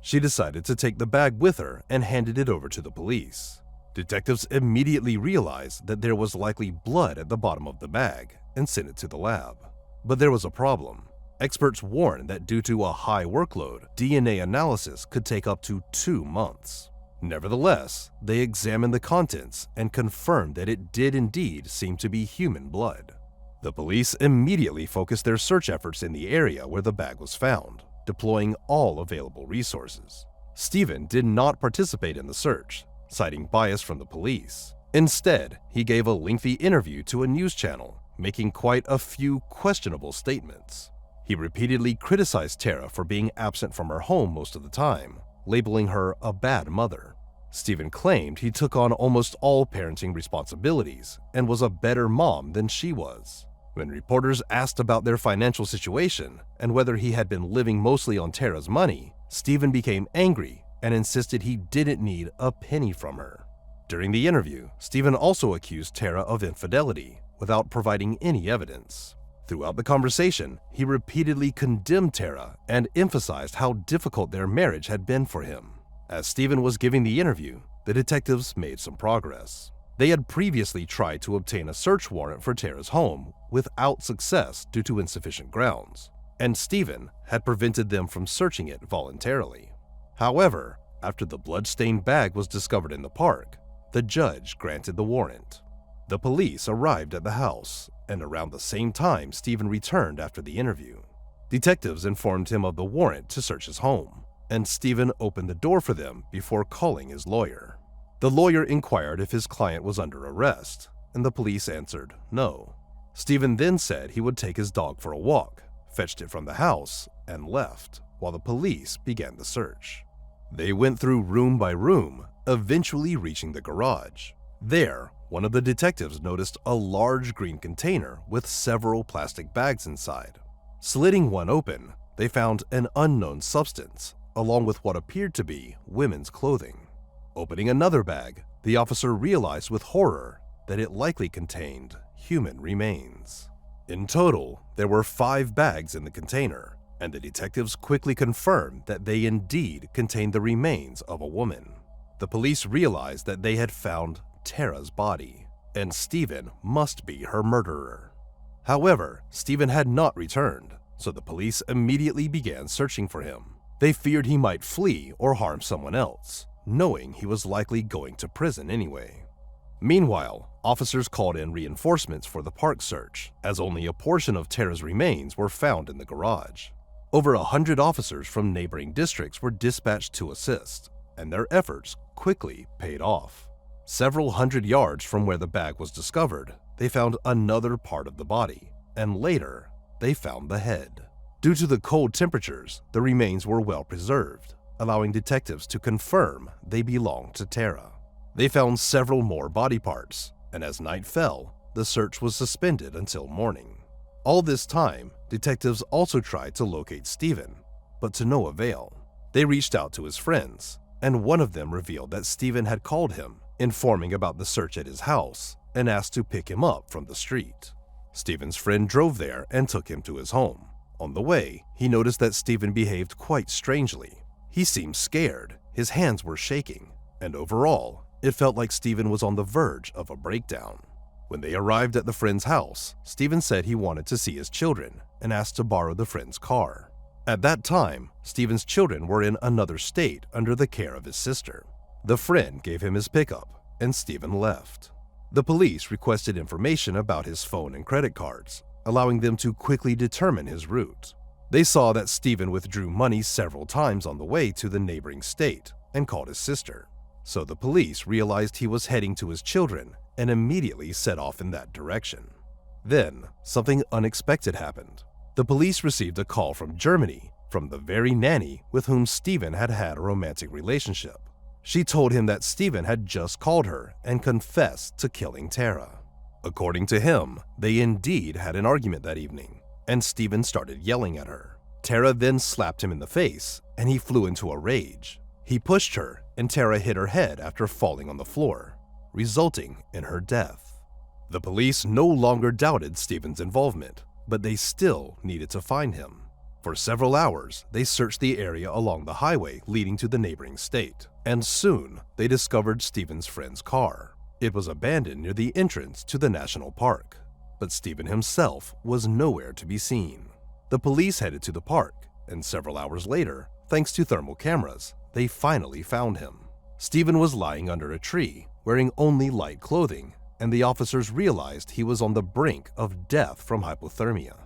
She decided to take the bag with her and handed it over to the police. Detectives immediately realized that there was likely blood at the bottom of the bag and sent it to the lab. But there was a problem. Experts warned that due to a high workload, DNA analysis could take up to 2 months. Nevertheless, they examined the contents and confirmed that it did indeed seem to be human blood. The police immediately focused their search efforts in the area where the bag was found, deploying all available resources. Stephen did not participate in the search, citing bias from the police. Instead, he gave a lengthy interview to a news channel, making quite a few questionable statements. He repeatedly criticized Tara for being absent from her home most of the time, labeling her a bad mother. Stephen claimed he took on almost all parenting responsibilities and was a better mom than she was. When reporters asked about their financial situation and whether he had been living mostly on Tara's money, Stephen became angry and insisted he didn't need a penny from her. During the interview, Stephen also accused Tara of infidelity without providing any evidence. Throughout the conversation, he repeatedly condemned Tara and emphasized how difficult their marriage had been for him. As Stephen was giving the interview, the detectives made some progress. They had previously tried to obtain a search warrant for Tara's home without success due to insufficient grounds, and Stephen had prevented them from searching it voluntarily. However, after the blood-stained bag was discovered in the park, the judge granted the warrant. The police arrived at the house, and around the same time Stephen returned after the interview. Detectives informed him of the warrant to search his home, and Stephen opened the door for them before calling his lawyer. The lawyer inquired if his client was under arrest, and the police answered no. Stephen then said he would take his dog for a walk, fetched it from the house, and left, while the police began the search. They went through room by room, eventually reaching the garage. There, one of the detectives noticed a large green container with several plastic bags inside. Slitting one open, they found an unknown substance, along with what appeared to be women's clothing. Opening another bag, the officer realized with horror that it likely contained human remains. In total, there were 5 bags in the container, and the detectives quickly confirmed that they indeed contained the remains of a woman. The police realized that they had found Tara's body, and Stephen must be her murderer. However, Stephen had not returned, so the police immediately began searching for him. They feared he might flee or harm someone else, knowing he was likely going to prison anyway. Meanwhile, officers called in reinforcements for the park search, as only a portion of Tara's remains were found in the garage. Over 100 officers from neighboring districts were dispatched to assist, and their efforts quickly paid off. Several hundred yards from where the bag was discovered, they found another part of the body, and later, they found the head. Due to the cold temperatures, the remains were well preserved, allowing detectives to confirm they belonged to Tara. They found several more body parts, and as night fell, the search was suspended until morning. All this time, detectives also tried to locate Stephen, but to no avail. They reached out to his friends, and one of them revealed that Stephen had called him, informing about the search at his house, and asked to pick him up from the street. Stephen's friend drove there and took him to his home. On the way, he noticed that Stephen behaved quite strangely. He seemed scared, his hands were shaking, and overall, it felt like Stephen was on the verge of a breakdown. When they arrived at the friend's house, Stephen said he wanted to see his children and asked to borrow the friend's car. At that time, Stephen's children were in another state under the care of his sister. The friend gave him his pickup, and Stephen left. The police requested information about his phone and credit cards, allowing them to quickly determine his route. They saw that Stephen withdrew money several times on the way to the neighboring state and called his sister. So the police realized he was heading to his children and immediately set off in that direction. Then, something unexpected happened. The police received a call from Germany, from the very nanny with whom Stephen had had a romantic relationship. She told him that Stephen had just called her and confessed to killing Tara. According to him, they indeed had an argument that evening, and Stephen started yelling at her. Tara then slapped him in the face, and he flew into a rage. He pushed her, and Tara hit her head after falling on the floor, resulting in her death. The police no longer doubted Stephen's involvement, but they still needed to find him. For several hours, they searched the area along the highway leading to the neighboring state, and soon they discovered Stephen's friend's car. It was abandoned near the entrance to the national park, but Stephen himself was nowhere to be seen. The police headed to the park, and several hours later, thanks to thermal cameras, they finally found him. Stephen was lying under a tree, wearing only light clothing, and the officers realized he was on the brink of death from hypothermia.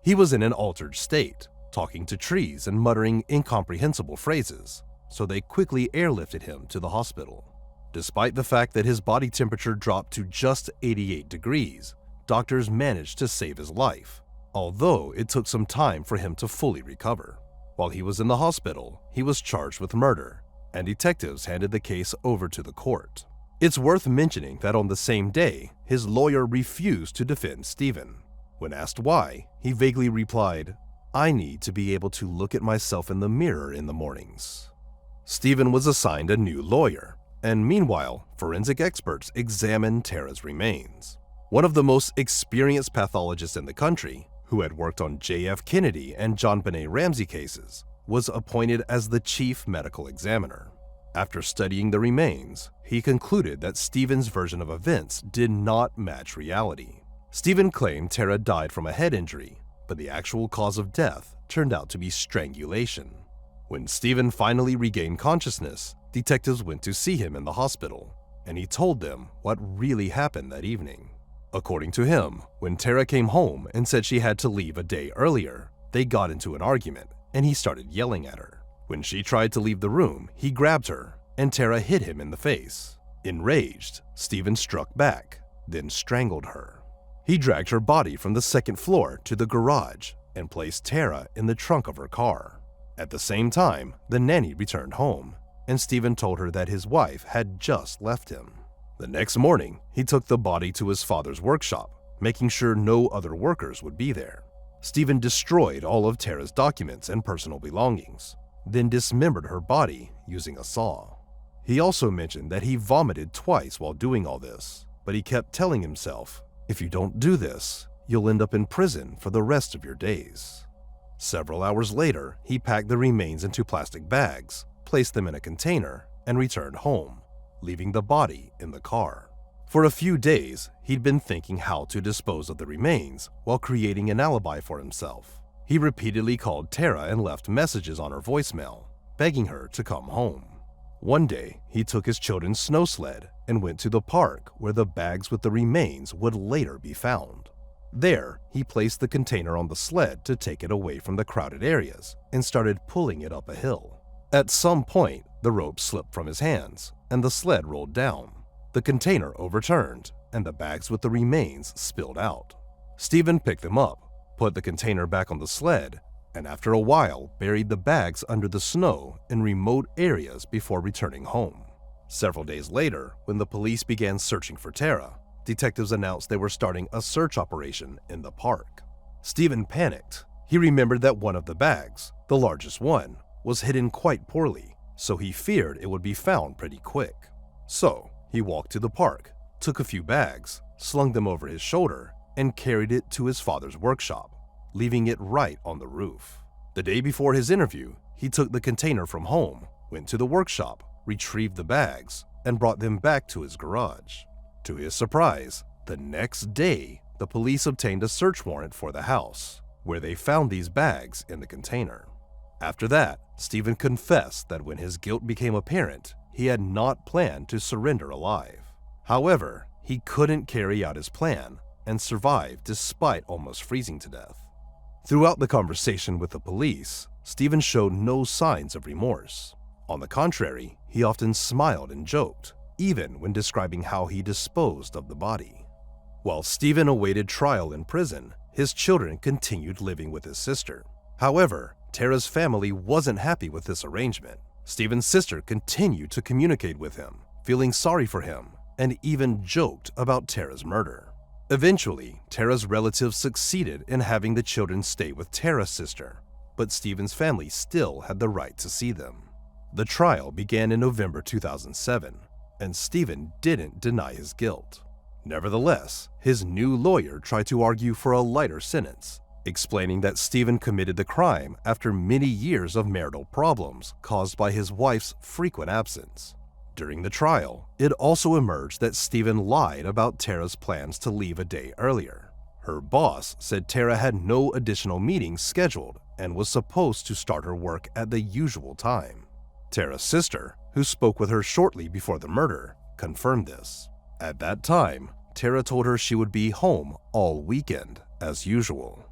He was in an altered state, talking to trees and muttering incomprehensible phrases, so they quickly airlifted him to the hospital. Despite the fact that his body temperature dropped to just 88 degrees, doctors managed to save his life, although it took some time for him to fully recover. While he was in the hospital, he was charged with murder, and detectives handed the case over to the court. It's worth mentioning that on the same day, his lawyer refused to defend Stephen. When asked why, he vaguely replied, "I need to be able to look at myself in the mirror in the mornings." Stephen was assigned a new lawyer, and meanwhile, forensic experts examined Tara's remains. One of the most experienced pathologists in the country, who had worked on J.F. Kennedy and John Benet Ramsey cases, was appointed as the chief medical examiner. After studying the remains, he concluded that Stephen's version of events did not match reality. Stephen claimed Tara died from a head injury, but the actual cause of death turned out to be strangulation. When Stephen finally regained consciousness, detectives went to see him in the hospital, and he told them what really happened that evening. According to him, when Tara came home and said she had to leave a day earlier, they got into an argument, and he started yelling at her. When she tried to leave the room, he grabbed her, and Tara hit him in the face. Enraged, Stephen struck back, then strangled her. He dragged her body from the second floor to the garage and placed Tara in the trunk of her car. At the same time, the nanny returned home, and Stephen told her that his wife had just left him. The next morning, he took the body to his father's workshop, making sure no other workers would be there. Stephen destroyed all of Tara's documents and personal belongings, then dismembered her body using a saw. He also mentioned that he vomited twice while doing all this, but he kept telling himself, "If you don't do this, you'll end up in prison for the rest of your days." Several hours later, he packed the remains into plastic bags, placed them in a container, and returned home, leaving the body in the car. For a few days, he'd been thinking how to dispose of the remains while creating an alibi for himself. He repeatedly called Tara and left messages on her voicemail, begging her to come home. One day, he took his children's snow sled and went to the park where the bags with the remains would later be found. There, he placed the container on the sled to take it away from the crowded areas and started pulling it up a hill. At some point, the rope slipped from his hands and the sled rolled down. The container overturned and the bags with the remains spilled out. Stephen picked them up, put the container back on the sled, and after a while buried the bags under the snow in remote areas before returning home. Several days later, when the police began searching for Tara, detectives announced they were starting a search operation in the park. Stephen panicked. He remembered that one of the bags, the largest one, was hidden quite poorly, so he feared it would be found pretty quick. So, he walked to the park, took a few bags, slung them over his shoulder, and carried it to his father's workshop, leaving it right on the roof. The day before his interview, he took the container from home, went to the workshop, retrieved the bags, and brought them back to his garage. To his surprise, the next day, the police obtained a search warrant for the house, where they found these bags in the container. After that, Stephen confessed that when his guilt became apparent, he had not planned to surrender alive. However, he couldn't carry out his plan and survived despite almost freezing to death. Throughout the conversation with the police, Stephen showed no signs of remorse. On the contrary, he often smiled and joked, even when describing how he disposed of the body. While Stephen awaited trial in prison, his children continued living with his sister. However, Tara's family wasn't happy with this arrangement. Stephen's sister continued to communicate with him, feeling sorry for him, and even joked about Tara's murder. Eventually, Tara's relatives succeeded in having the children stay with Tara's sister, but Stephen's family still had the right to see them. The trial began in November 2007, and Stephen didn't deny his guilt. Nevertheless, his new lawyer tried to argue for a lighter sentence, explaining that Stephen committed the crime after many years of marital problems caused by his wife's frequent absence. During the trial, it also emerged that Stephen lied about Tara's plans to leave a day earlier. Her boss said Tara had no additional meetings scheduled and was supposed to start her work at the usual time. Tara's sister, who spoke with her shortly before the murder, confirmed this. At that time, Tara told her she would be home all weekend, as usual.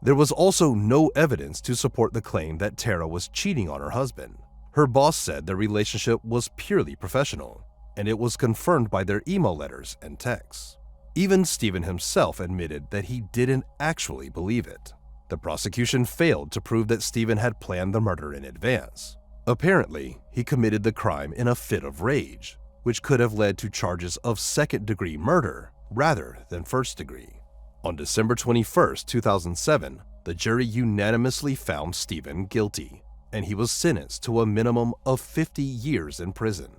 There was also no evidence to support the claim that Tara was cheating on her husband. Her boss said their relationship was purely professional, and it was confirmed by their email letters and texts. Even Stephen himself admitted that he didn't actually believe it. The prosecution failed to prove that Stephen had planned the murder in advance. Apparently, he committed the crime in a fit of rage, which could have led to charges of second-degree murder rather than first-degree. On December 21, 2007, the jury unanimously found Stephen guilty, and he was sentenced to a minimum of 50 years in prison.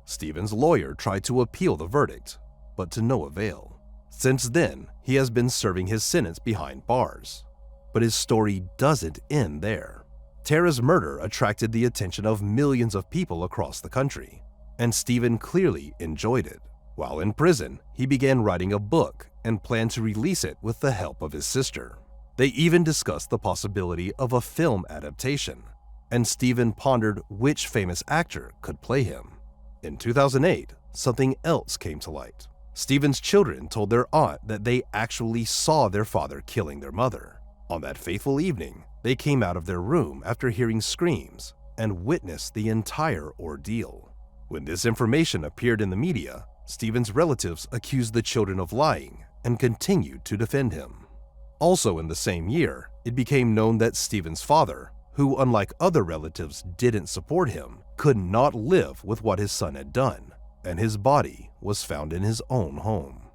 Stephen's lawyer tried to appeal the verdict, but to no avail. Since then, he has been serving his sentence behind bars. But his story doesn't end there. Tara's murder attracted the attention of millions of people across the country, and Stephen clearly enjoyed it. While in prison, he began writing a book and planned to release it with the help of his sister. They even discussed the possibility of a film adaptation, and Stephen pondered which famous actor could play him. In 2008, something else came to light. Stephen's children told their aunt that they actually saw their father killing their mother. On that fateful evening, they came out of their room after hearing screams and witnessed the entire ordeal. When this information appeared in the media, Stephen's relatives accused the children of lying and continued to defend him. Also in the same year, it became known that Stephen's father, who unlike other relatives didn't support him, could not live with what his son had done, and his body was found in his own home.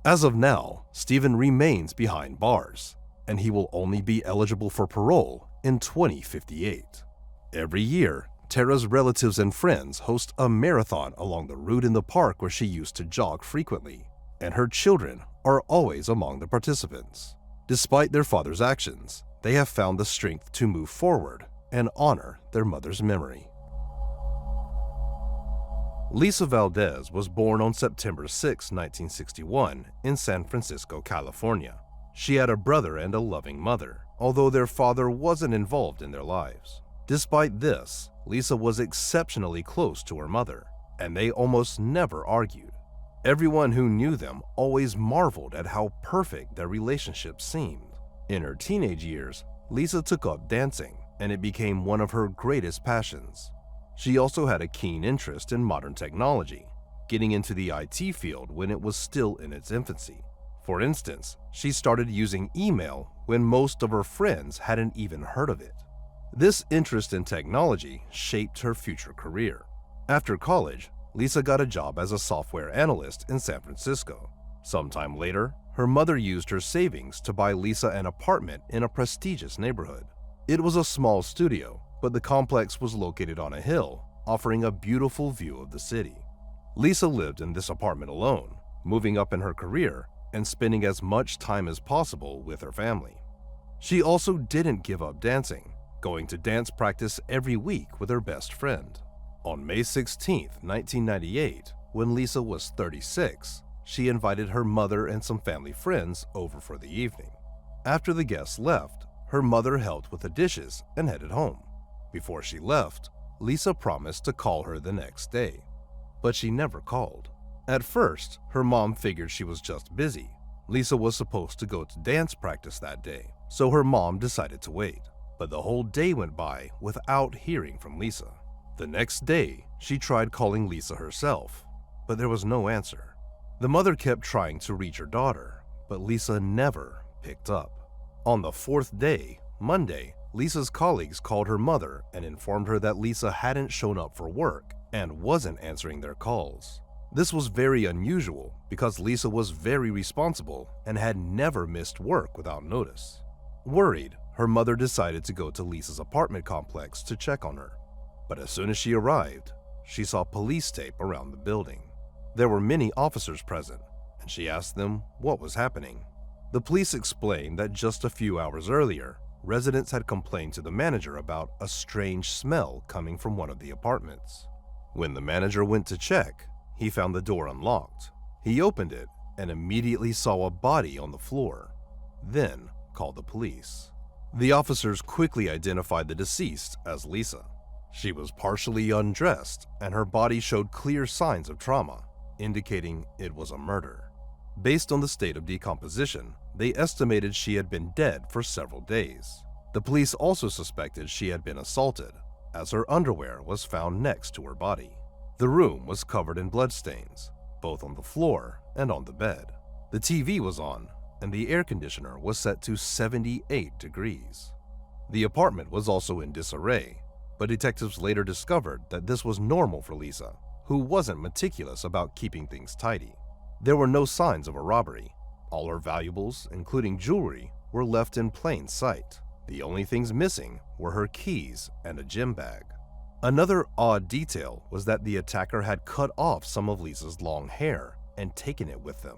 As of now, Stephen remains behind bars, and he will only be eligible for parole in 2058. Every year, Tara's relatives and friends host a marathon along the route in the park where she used to jog frequently, and her children are always among the participants. Despite their father's actions, they have found the strength to move forward and honor their mother's memory. Lisa Valdez was born on September 6, 1961, in San Francisco, California. She had a brother and a loving mother, although their father wasn't involved in their lives. Despite this, Lisa was exceptionally close to her mother, and they almost never argued. Everyone who knew them always marveled at how perfect their relationship seemed. In her teenage years, Lisa took up dancing, and it became one of her greatest passions. She also had a keen interest in modern technology, getting into the IT field when it was still in its infancy. For instance, she started using email when most of her friends hadn't even heard of it. This interest in technology shaped her future career. After college, Lisa got a job as a software analyst in San Francisco. Sometime later, her mother used her savings to buy Lisa an apartment in a prestigious neighborhood. It was a small studio, but the complex was located on a hill, offering a beautiful view of the city. Lisa lived in this apartment alone, moving up in her career and spending as much time as possible with her family. She also didn't give up dancing, going to dance practice every week with her best friend. On May 16, 1998, when Lisa was 36, she invited her mother and some family friends over for the evening. After the guests left, her mother helped with the dishes and headed home. Before she left, Lisa promised to call her the next day, but she never called. At first, her mom figured she was just busy. Lisa was supposed to go to dance practice that day, so her mom decided to wait. But the whole day went by without hearing from Lisa. The next day, she tried calling Lisa herself, but there was no answer. The mother kept trying to reach her daughter, but Lisa never picked up. On the fourth day, Monday, Lisa's colleagues called her mother and informed her that Lisa hadn't shown up for work and wasn't answering their calls. This was very unusual because Lisa was very responsible and had never missed work without notice. Worried, her mother decided to go to Lisa's apartment complex to check on her. But as soon as she arrived, she saw police tape around the building. There were many officers present, and she asked them what was happening. The police explained that just a few hours earlier, residents had complained to the manager about a strange smell coming from one of the apartments. When the manager went to check, he found the door unlocked. He opened it and immediately saw a body on the floor, then called the police. The officers quickly identified the deceased as Lisa. She was partially undressed and her body showed clear signs of trauma, indicating it was a murder. Based on the state of decomposition, they estimated she had been dead for several days. The police also suspected she had been assaulted, as her underwear was found next to her body. The room was covered in bloodstains, both on the floor and on the bed. The TV was on, and the air conditioner was set to 78 degrees. The apartment was also in disarray, but detectives later discovered that this was normal for Lisa, who wasn't meticulous about keeping things tidy. There were no signs of a robbery. All her valuables, including jewelry, were left in plain sight. The only things missing were her keys and a gym bag. Another odd detail was that the attacker had cut off some of Lisa's long hair and taken it with them.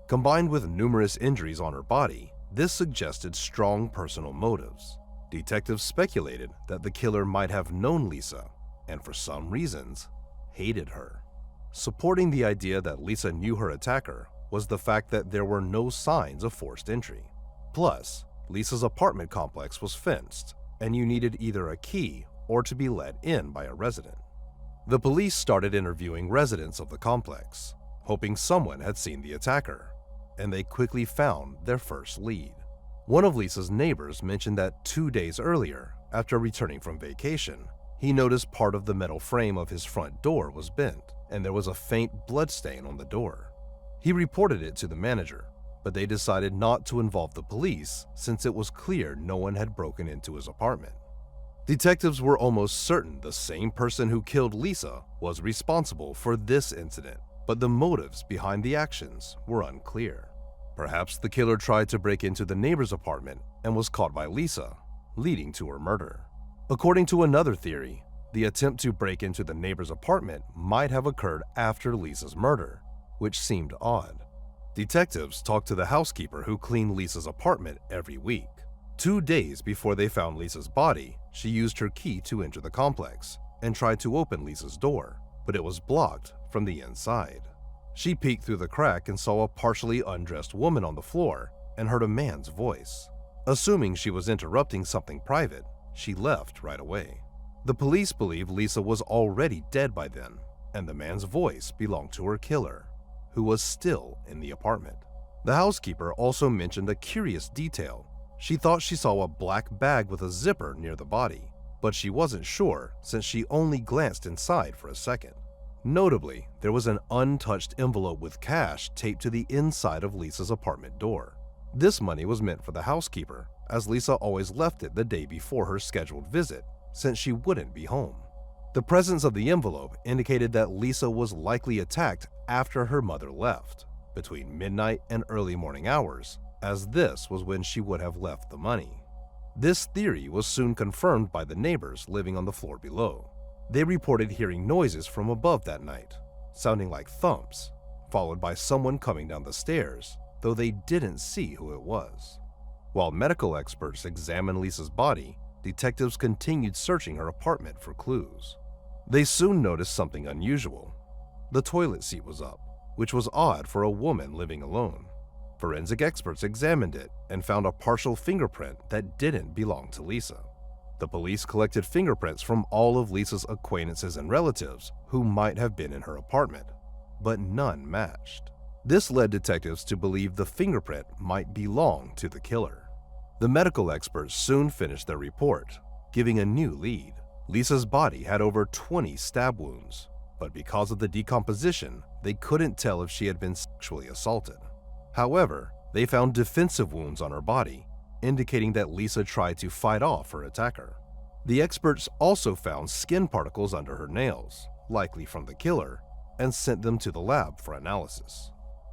Combined with numerous injuries on her body, this suggested strong personal motives. Detectives speculated that the killer might have known Lisa and, for some reasons, hated her. Supporting the idea that Lisa knew her attacker was the fact that there were no signs of forced entry. Plus, Lisa's apartment complex was fenced, and you needed either a key or to be let in by a resident. The police started interviewing residents of the complex, hoping someone had seen the attacker, and they quickly found their first lead. One of Lisa's neighbors mentioned that 2 days earlier, after returning from vacation, he noticed part of the metal frame of his front door was bent, and there was a faint bloodstain on the door. He reported it to the manager, but they decided not to involve the police since it was clear no one had broken into his apartment. Detectives were almost certain the same person who killed Lisa was responsible for this incident, but the motives behind the actions were unclear. Perhaps the killer tried to break into the neighbor's apartment and was caught by Lisa, leading to her murder. According to another theory, the attempt to break into the neighbor's apartment might have occurred after Lisa's murder, which seemed odd. Detectives talked to the housekeeper who cleaned Lisa's apartment every week. 2 days before they found Lisa's body, she used her key to enter the complex and tried to open Lisa's door, but it was blocked from the inside. She peeked through the crack and saw a partially undressed woman on the floor and heard a man's voice. Assuming she was interrupting something private, she left right away. The police believe Lisa was already dead by then, and the man's voice belonged to her killer, who was still in the apartment. The housekeeper also mentioned a curious detail. She thought she saw a black bag with a zipper near the body, but she wasn't sure since she only glanced inside for a second. Notably, there was an untouched envelope with cash taped to the inside of Lisa's apartment door. This money was meant for the housekeeper, as Lisa always left it the day before her scheduled visit, since she wouldn't be home. The presence of the envelope indicated that Lisa was likely attacked after her mother left, between midnight and early morning hours, as this was when she would have left the money. This theory was soon confirmed by the neighbors living on the floor below. They reported hearing noises from above that night, sounding like thumps, followed by someone coming down the stairs, though they didn't see who it was. While medical experts examined Lisa's body, detectives continued searching her apartment for clues. They soon noticed something unusual. The toilet seat was up, which was odd for a woman living alone. Forensic experts examined it and found a partial fingerprint that didn't belong to Lisa. The police collected fingerprints from all of Lisa's acquaintances and relatives who might have been in her apartment, but none matched. This led detectives to believe the fingerprint might belong to the killer. The medical experts soon finished their report, giving a new lead. Lisa's body had over 20 stab wounds, but because of the decomposition, they couldn't tell if she had been sexually assaulted. However, they found defensive wounds on her body, indicating that Lisa tried to fight off her attacker. The experts also found skin particles under her nails, likely from the killer, and sent them to the lab for analysis.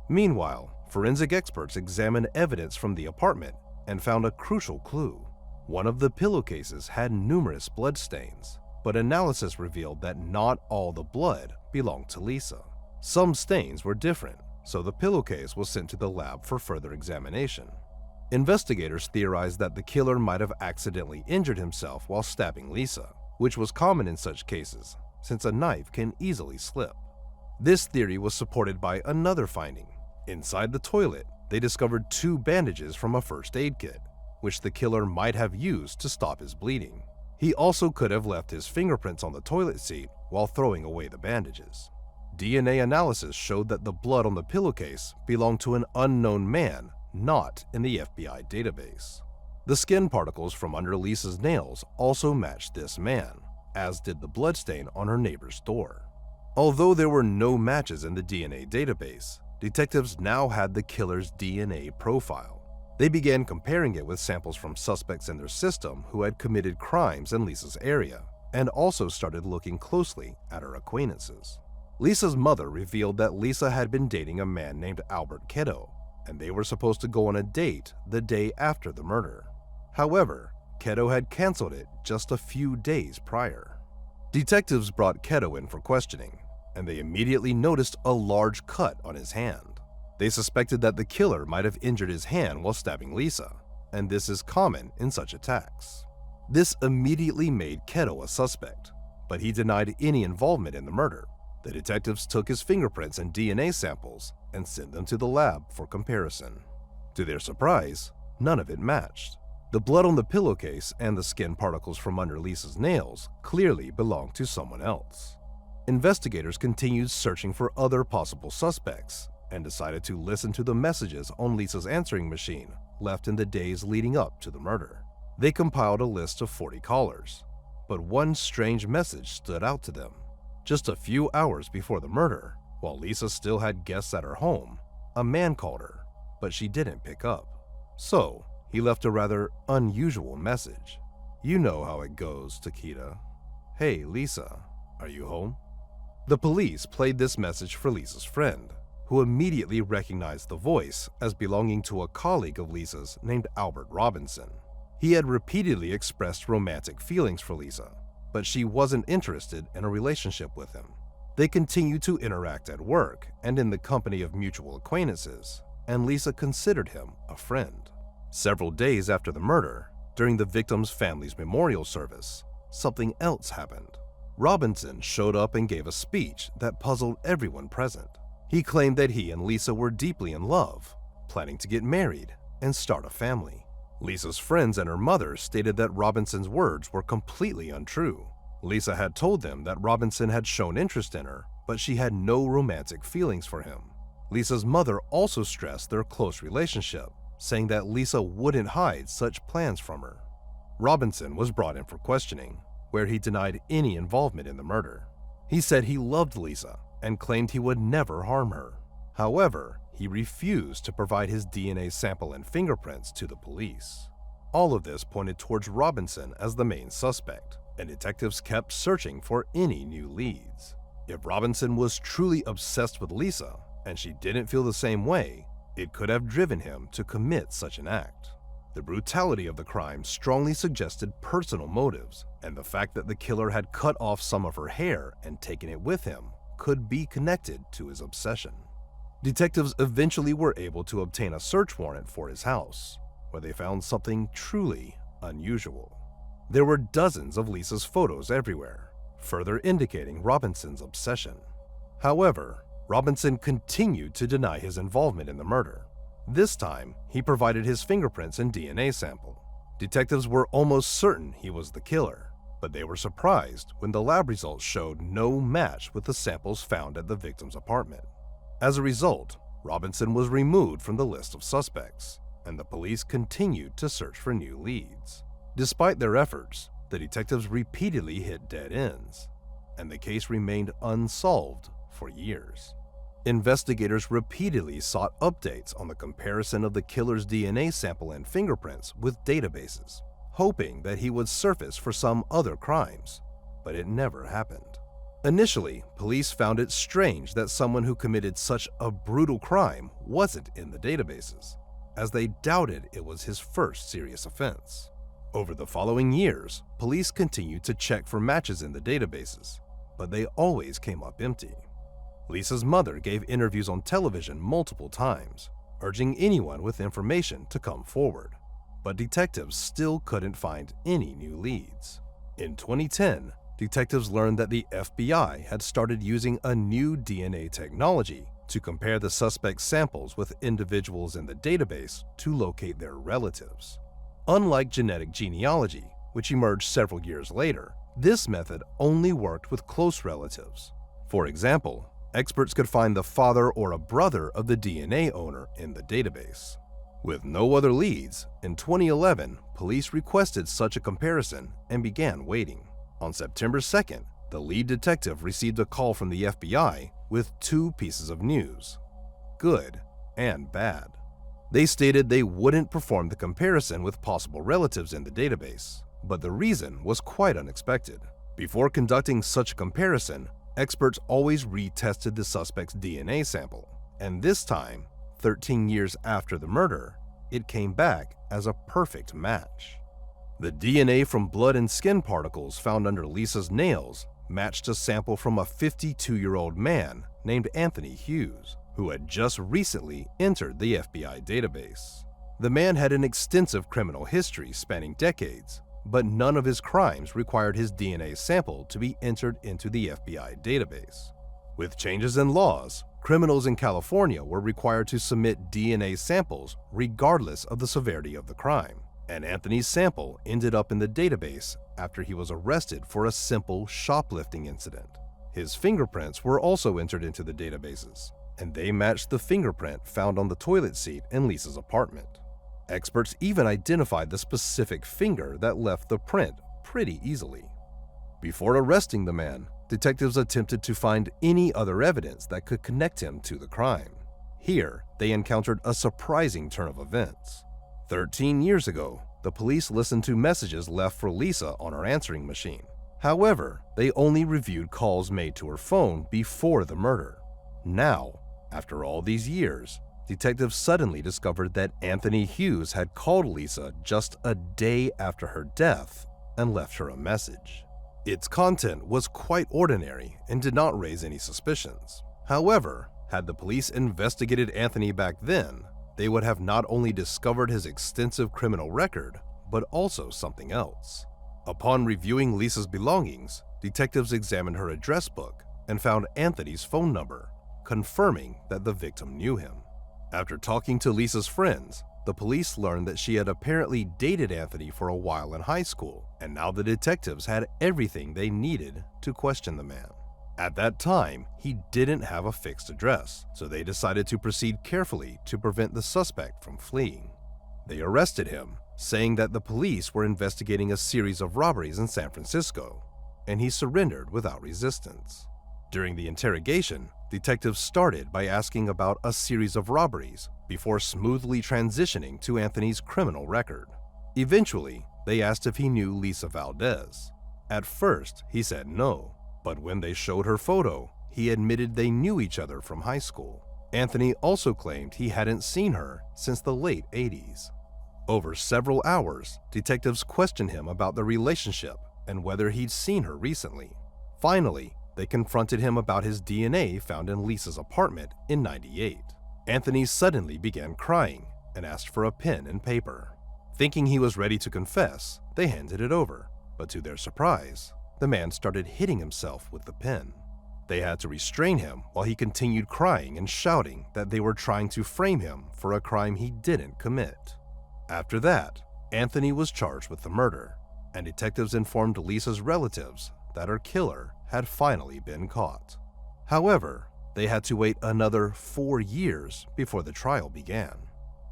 Meanwhile, forensic experts examined evidence from the apartment and found a crucial clue. One of the pillowcases had numerous blood stains, but analysis revealed that not all the blood belonged to Lisa. Some stains were different, so the pillowcase was sent to the lab for further examination. Investigators theorized that the killer might have accidentally injured himself while stabbing Lisa, which was common in such cases, since a knife can easily slip. This theory was supported by another finding. Inside the toilet, they discovered 2 bandages from a first aid kit, which the killer might have used to stop his bleeding. He also could have left his fingerprints on the toilet seat while throwing away the bandages. DNA analysis showed that the blood on the pillowcase belonged to an unknown man, not in the FBI database. The skin particles from under Lisa's nails also matched this man, as did the bloodstain on her neighbor's door. Although there were no matches in the DNA database, detectives now had the killer's DNA profile. They began comparing it with samples from suspects in their system who had committed crimes in Lisa's area, and also started looking closely at her acquaintances. Lisa's mother revealed that Lisa had been dating a man named Albert Ketto, and they were supposed to go on a date the day after the murder. However, Ketto had canceled it just a few days prior. Detectives brought Ketto in for questioning, and they immediately noticed a large cut on his hand. They suspected that the killer might have injured his hand while stabbing Lisa, and this is common in such attacks. This immediately made Ketto a suspect, but he denied any involvement in the murder. The detectives took his fingerprints and DNA samples and sent them to the lab for comparison. To their surprise, none of it matched. The blood on the pillowcase and the skin particles from under Lisa's nails clearly belonged to someone else. Investigators continued searching for other possible suspects and decided to listen to the messages on Lisa's answering machine left in the days leading up to the murder. They compiled a list of 40 callers, but one strange message stood out to them. Just a few hours before the murder, while Lisa still had guests at her home, a man called her, but she didn't pick up. So, he left a rather unusual message. "You know how it goes, Takeda. Hey, Lisa, are you home?" The police played this message for Lisa's friend, who immediately recognized the voice as belonging to a colleague of Lisa's named Albert Robinson. He had repeatedly expressed romantic feelings for Lisa, but she wasn't interested in a relationship with him. They continued to interact at work and in the company of mutual acquaintances, and Lisa considered him a friend. Several days after the murder, during the victim's family's memorial service, something else happened. Robinson showed up and gave a speech that puzzled everyone present. He claimed that he and Lisa were deeply in love, planning to get married and start a family. Lisa's friends and her mother stated that Robinson's words were completely untrue. Lisa had told them that Robinson had shown interest in her, but she had no romantic feelings for him. Lisa's mother also stressed their close relationship, saying that Lisa wouldn't hide such plans from her. Robinson was brought in for questioning, where he denied any involvement in the murder. He said he loved Lisa and claimed he would never harm her. However, he refused to provide his DNA sample and fingerprints to the police. All of this pointed towards Robinson as the main suspect, and detectives kept searching for any new leads. If Robinson was truly obsessed with Lisa, and she didn't feel the same way, it could have driven him to commit such an act. The brutality of the crime strongly suggested personal motives, and the fact that the killer had cut off some of her hair and taken it with him could be connected to his obsession. Detectives eventually were able to obtain a search warrant for his house, where they found something truly unusual. There were dozens of Lisa's photos everywhere, further indicating Robinson's obsession. However, Robinson continued to deny his involvement in the murder. This time, he provided his fingerprints and DNA sample. Detectives were almost certain he was the killer, but they were surprised when the lab results showed no match with the samples found at the victim's apartment. As a result, Robinson was removed from the list of suspects, and the police continued to search for new leads. Despite their efforts, the detectives repeatedly hit dead ends, and the case remained unsolved for years. Investigators repeatedly sought updates on the comparison of the killer's DNA sample and fingerprints with databases, hoping that he would surface for some other crimes, but it never happened. Initially, police found it strange that someone who committed such a brutal crime wasn't in the databases, as they doubted it was his first serious offense. Over the following years, police continued to check for matches in the databases, but they always came up empty. Lisa's mother gave interviews on television multiple times, urging anyone with information to come forward, but detectives still couldn't find any new leads. In 2010, detectives learned that the FBI had started using a new DNA technology to compare the suspect's samples with individuals in the database to locate their relatives. Unlike genetic genealogy, which emerged several years later, this method only worked with close relatives. For example, experts could find the father or a brother of the DNA owner in the database. With no other leads, in 2011, police requested such a comparison and began waiting. On September 2nd, the lead detective received a call from the FBI with two pieces of news, good and bad. They stated they wouldn't perform the comparison with possible relatives in the database, but the reason was quite unexpected. Before conducting such a comparison, experts always retested the suspect's DNA sample, and this time, 13 years after the murder, it came back as a perfect match. The DNA from blood and skin particles found under Lisa's nails matched a sample from a 52-year-old man named Anthony Hughes, who had just recently entered the FBI database. The man had an extensive criminal history spanning decades, but none of his crimes required his DNA sample to be entered into the FBI database. With changes in laws, criminals in California were required to submit DNA samples regardless of the severity of the crime, and Anthony's sample ended up in the database after he was arrested for a simple shoplifting incident. His fingerprints were also entered into the databases, and they matched the fingerprint found on the toilet seat in Lisa's apartment. Experts even identified the specific finger that left the print pretty easily. Before arresting the man, detectives attempted to find any other evidence that could connect him to the crime. Here, they encountered a surprising turn of events. 13 years ago, the police listened to messages left for Lisa on her answering machine. However, they only reviewed calls made to her phone before the murder. Now, after all these years, detectives suddenly discovered that Anthony Hughes had called Lisa just a day after her death and left her a message. Its content was quite ordinary and did not raise any suspicions. However, had the police investigated Anthony back then, they would have not only discovered his extensive criminal record, but also something else. Upon reviewing Lisa's belongings, detectives examined her address book and found Anthony's phone number, confirming that the victim knew him. After talking to Lisa's friends, the police learned that she had apparently dated Anthony for a while in high school, and now the detectives had everything they needed to question the man. At that time, he didn't have a fixed address, so they decided to proceed carefully to prevent the suspect from fleeing. They arrested him, saying that the police were investigating a series of robberies in San Francisco, and he surrendered without resistance. During the interrogation, detectives started by asking about a series of robberies before smoothly transitioning to Anthony's criminal record. Eventually, they asked if he knew Lisa Valdez. At first, he said no, but when they showed her photo, he admitted they knew each other from high school. Anthony also claimed he hadn't seen her since the late 80s. Over several hours, detectives questioned him about the relationship and whether he'd seen her recently. Finally, they confronted him about his DNA found in Lisa's apartment in '98. Anthony suddenly began crying and asked for a pen and paper. Thinking he was ready to confess, they handed it over, but to their surprise, the man started hitting himself with the pen. They had to restrain him while he continued crying and shouting that they were trying to frame him for a crime he didn't commit. After that, Anthony was charged with the murder, and detectives informed Lisa's relatives that her killer had finally been caught. However, they had to wait another 4 years before the trial began.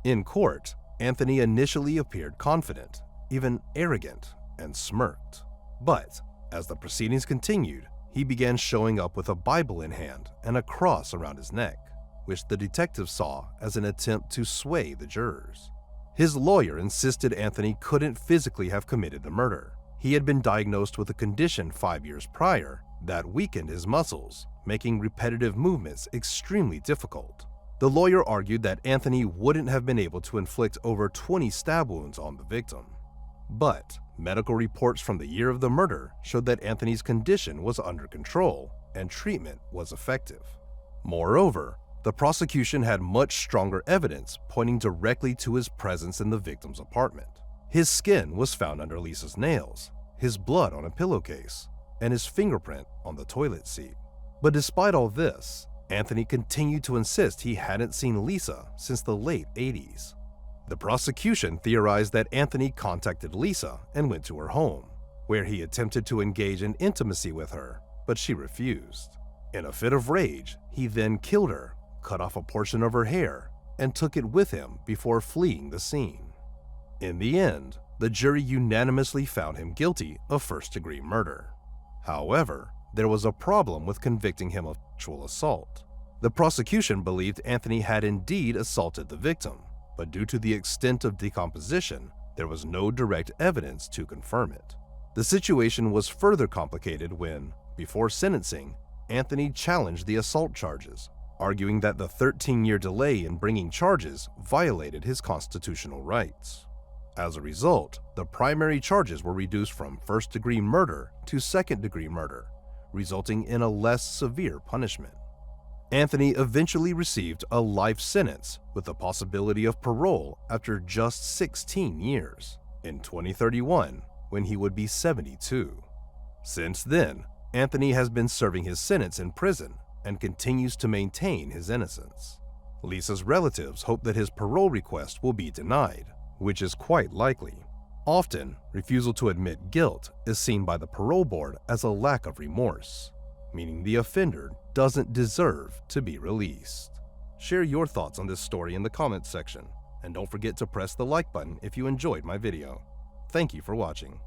In court, Anthony initially appeared confident, even arrogant, and smirked. But as the proceedings continued, he began showing up with a Bible in hand and a cross around his neck, which the detectives saw as an attempt to sway the jurors. His lawyer insisted Anthony couldn't physically have committed the murder. He had been diagnosed with a condition 5 years prior that weakened his muscles, making repetitive movements extremely difficult. The lawyer argued that Anthony wouldn't have been able to inflict over 20 stab wounds on the victim. But medical reports from the year of the murder showed that Anthony's condition was under control and treatment was effective. Moreover, the prosecution had much stronger evidence pointing directly to his presence in the victim's apartment. His skin was found under Lisa's nails, his blood on a pillowcase, and his fingerprint on the toilet seat. But despite all this, Anthony continued to insist he hadn't seen Lisa since the late 80s. The prosecution theorized that Anthony contacted Lisa and went to her home, where he attempted to engage in intimacy with her, but she refused. In a fit of rage, he then killed her, cut off a portion of her hair, and took it with him before fleeing the scene. In the end, the jury unanimously found him guilty of first-degree murder. However, there was a problem with convicting him of sexual assault. The prosecution believed Anthony had indeed assaulted the victim, but due to the extent of decomposition, there was no direct evidence to confirm it. The situation was further complicated when, before sentencing, Anthony challenged the assault charges, arguing that the 13-year delay in bringing charges violated his constitutional rights. As a result, the primary charges were reduced from first-degree murder to second-degree murder, resulting in a less severe punishment. Anthony eventually received a life sentence with the possibility of parole after just 16 years, in 2031, when he would be 72. Since then, Anthony has been serving his sentence in prison and continues to maintain his innocence. Lisa's relatives hope that his parole request will be denied, which is quite likely. Often, refusal to admit guilt is seen by the parole board as a lack of remorse, meaning the offender doesn't deserve to be released. Share your thoughts on this story in the comments section, and don't forget to press the like button if you enjoyed my video. Thank you for watching.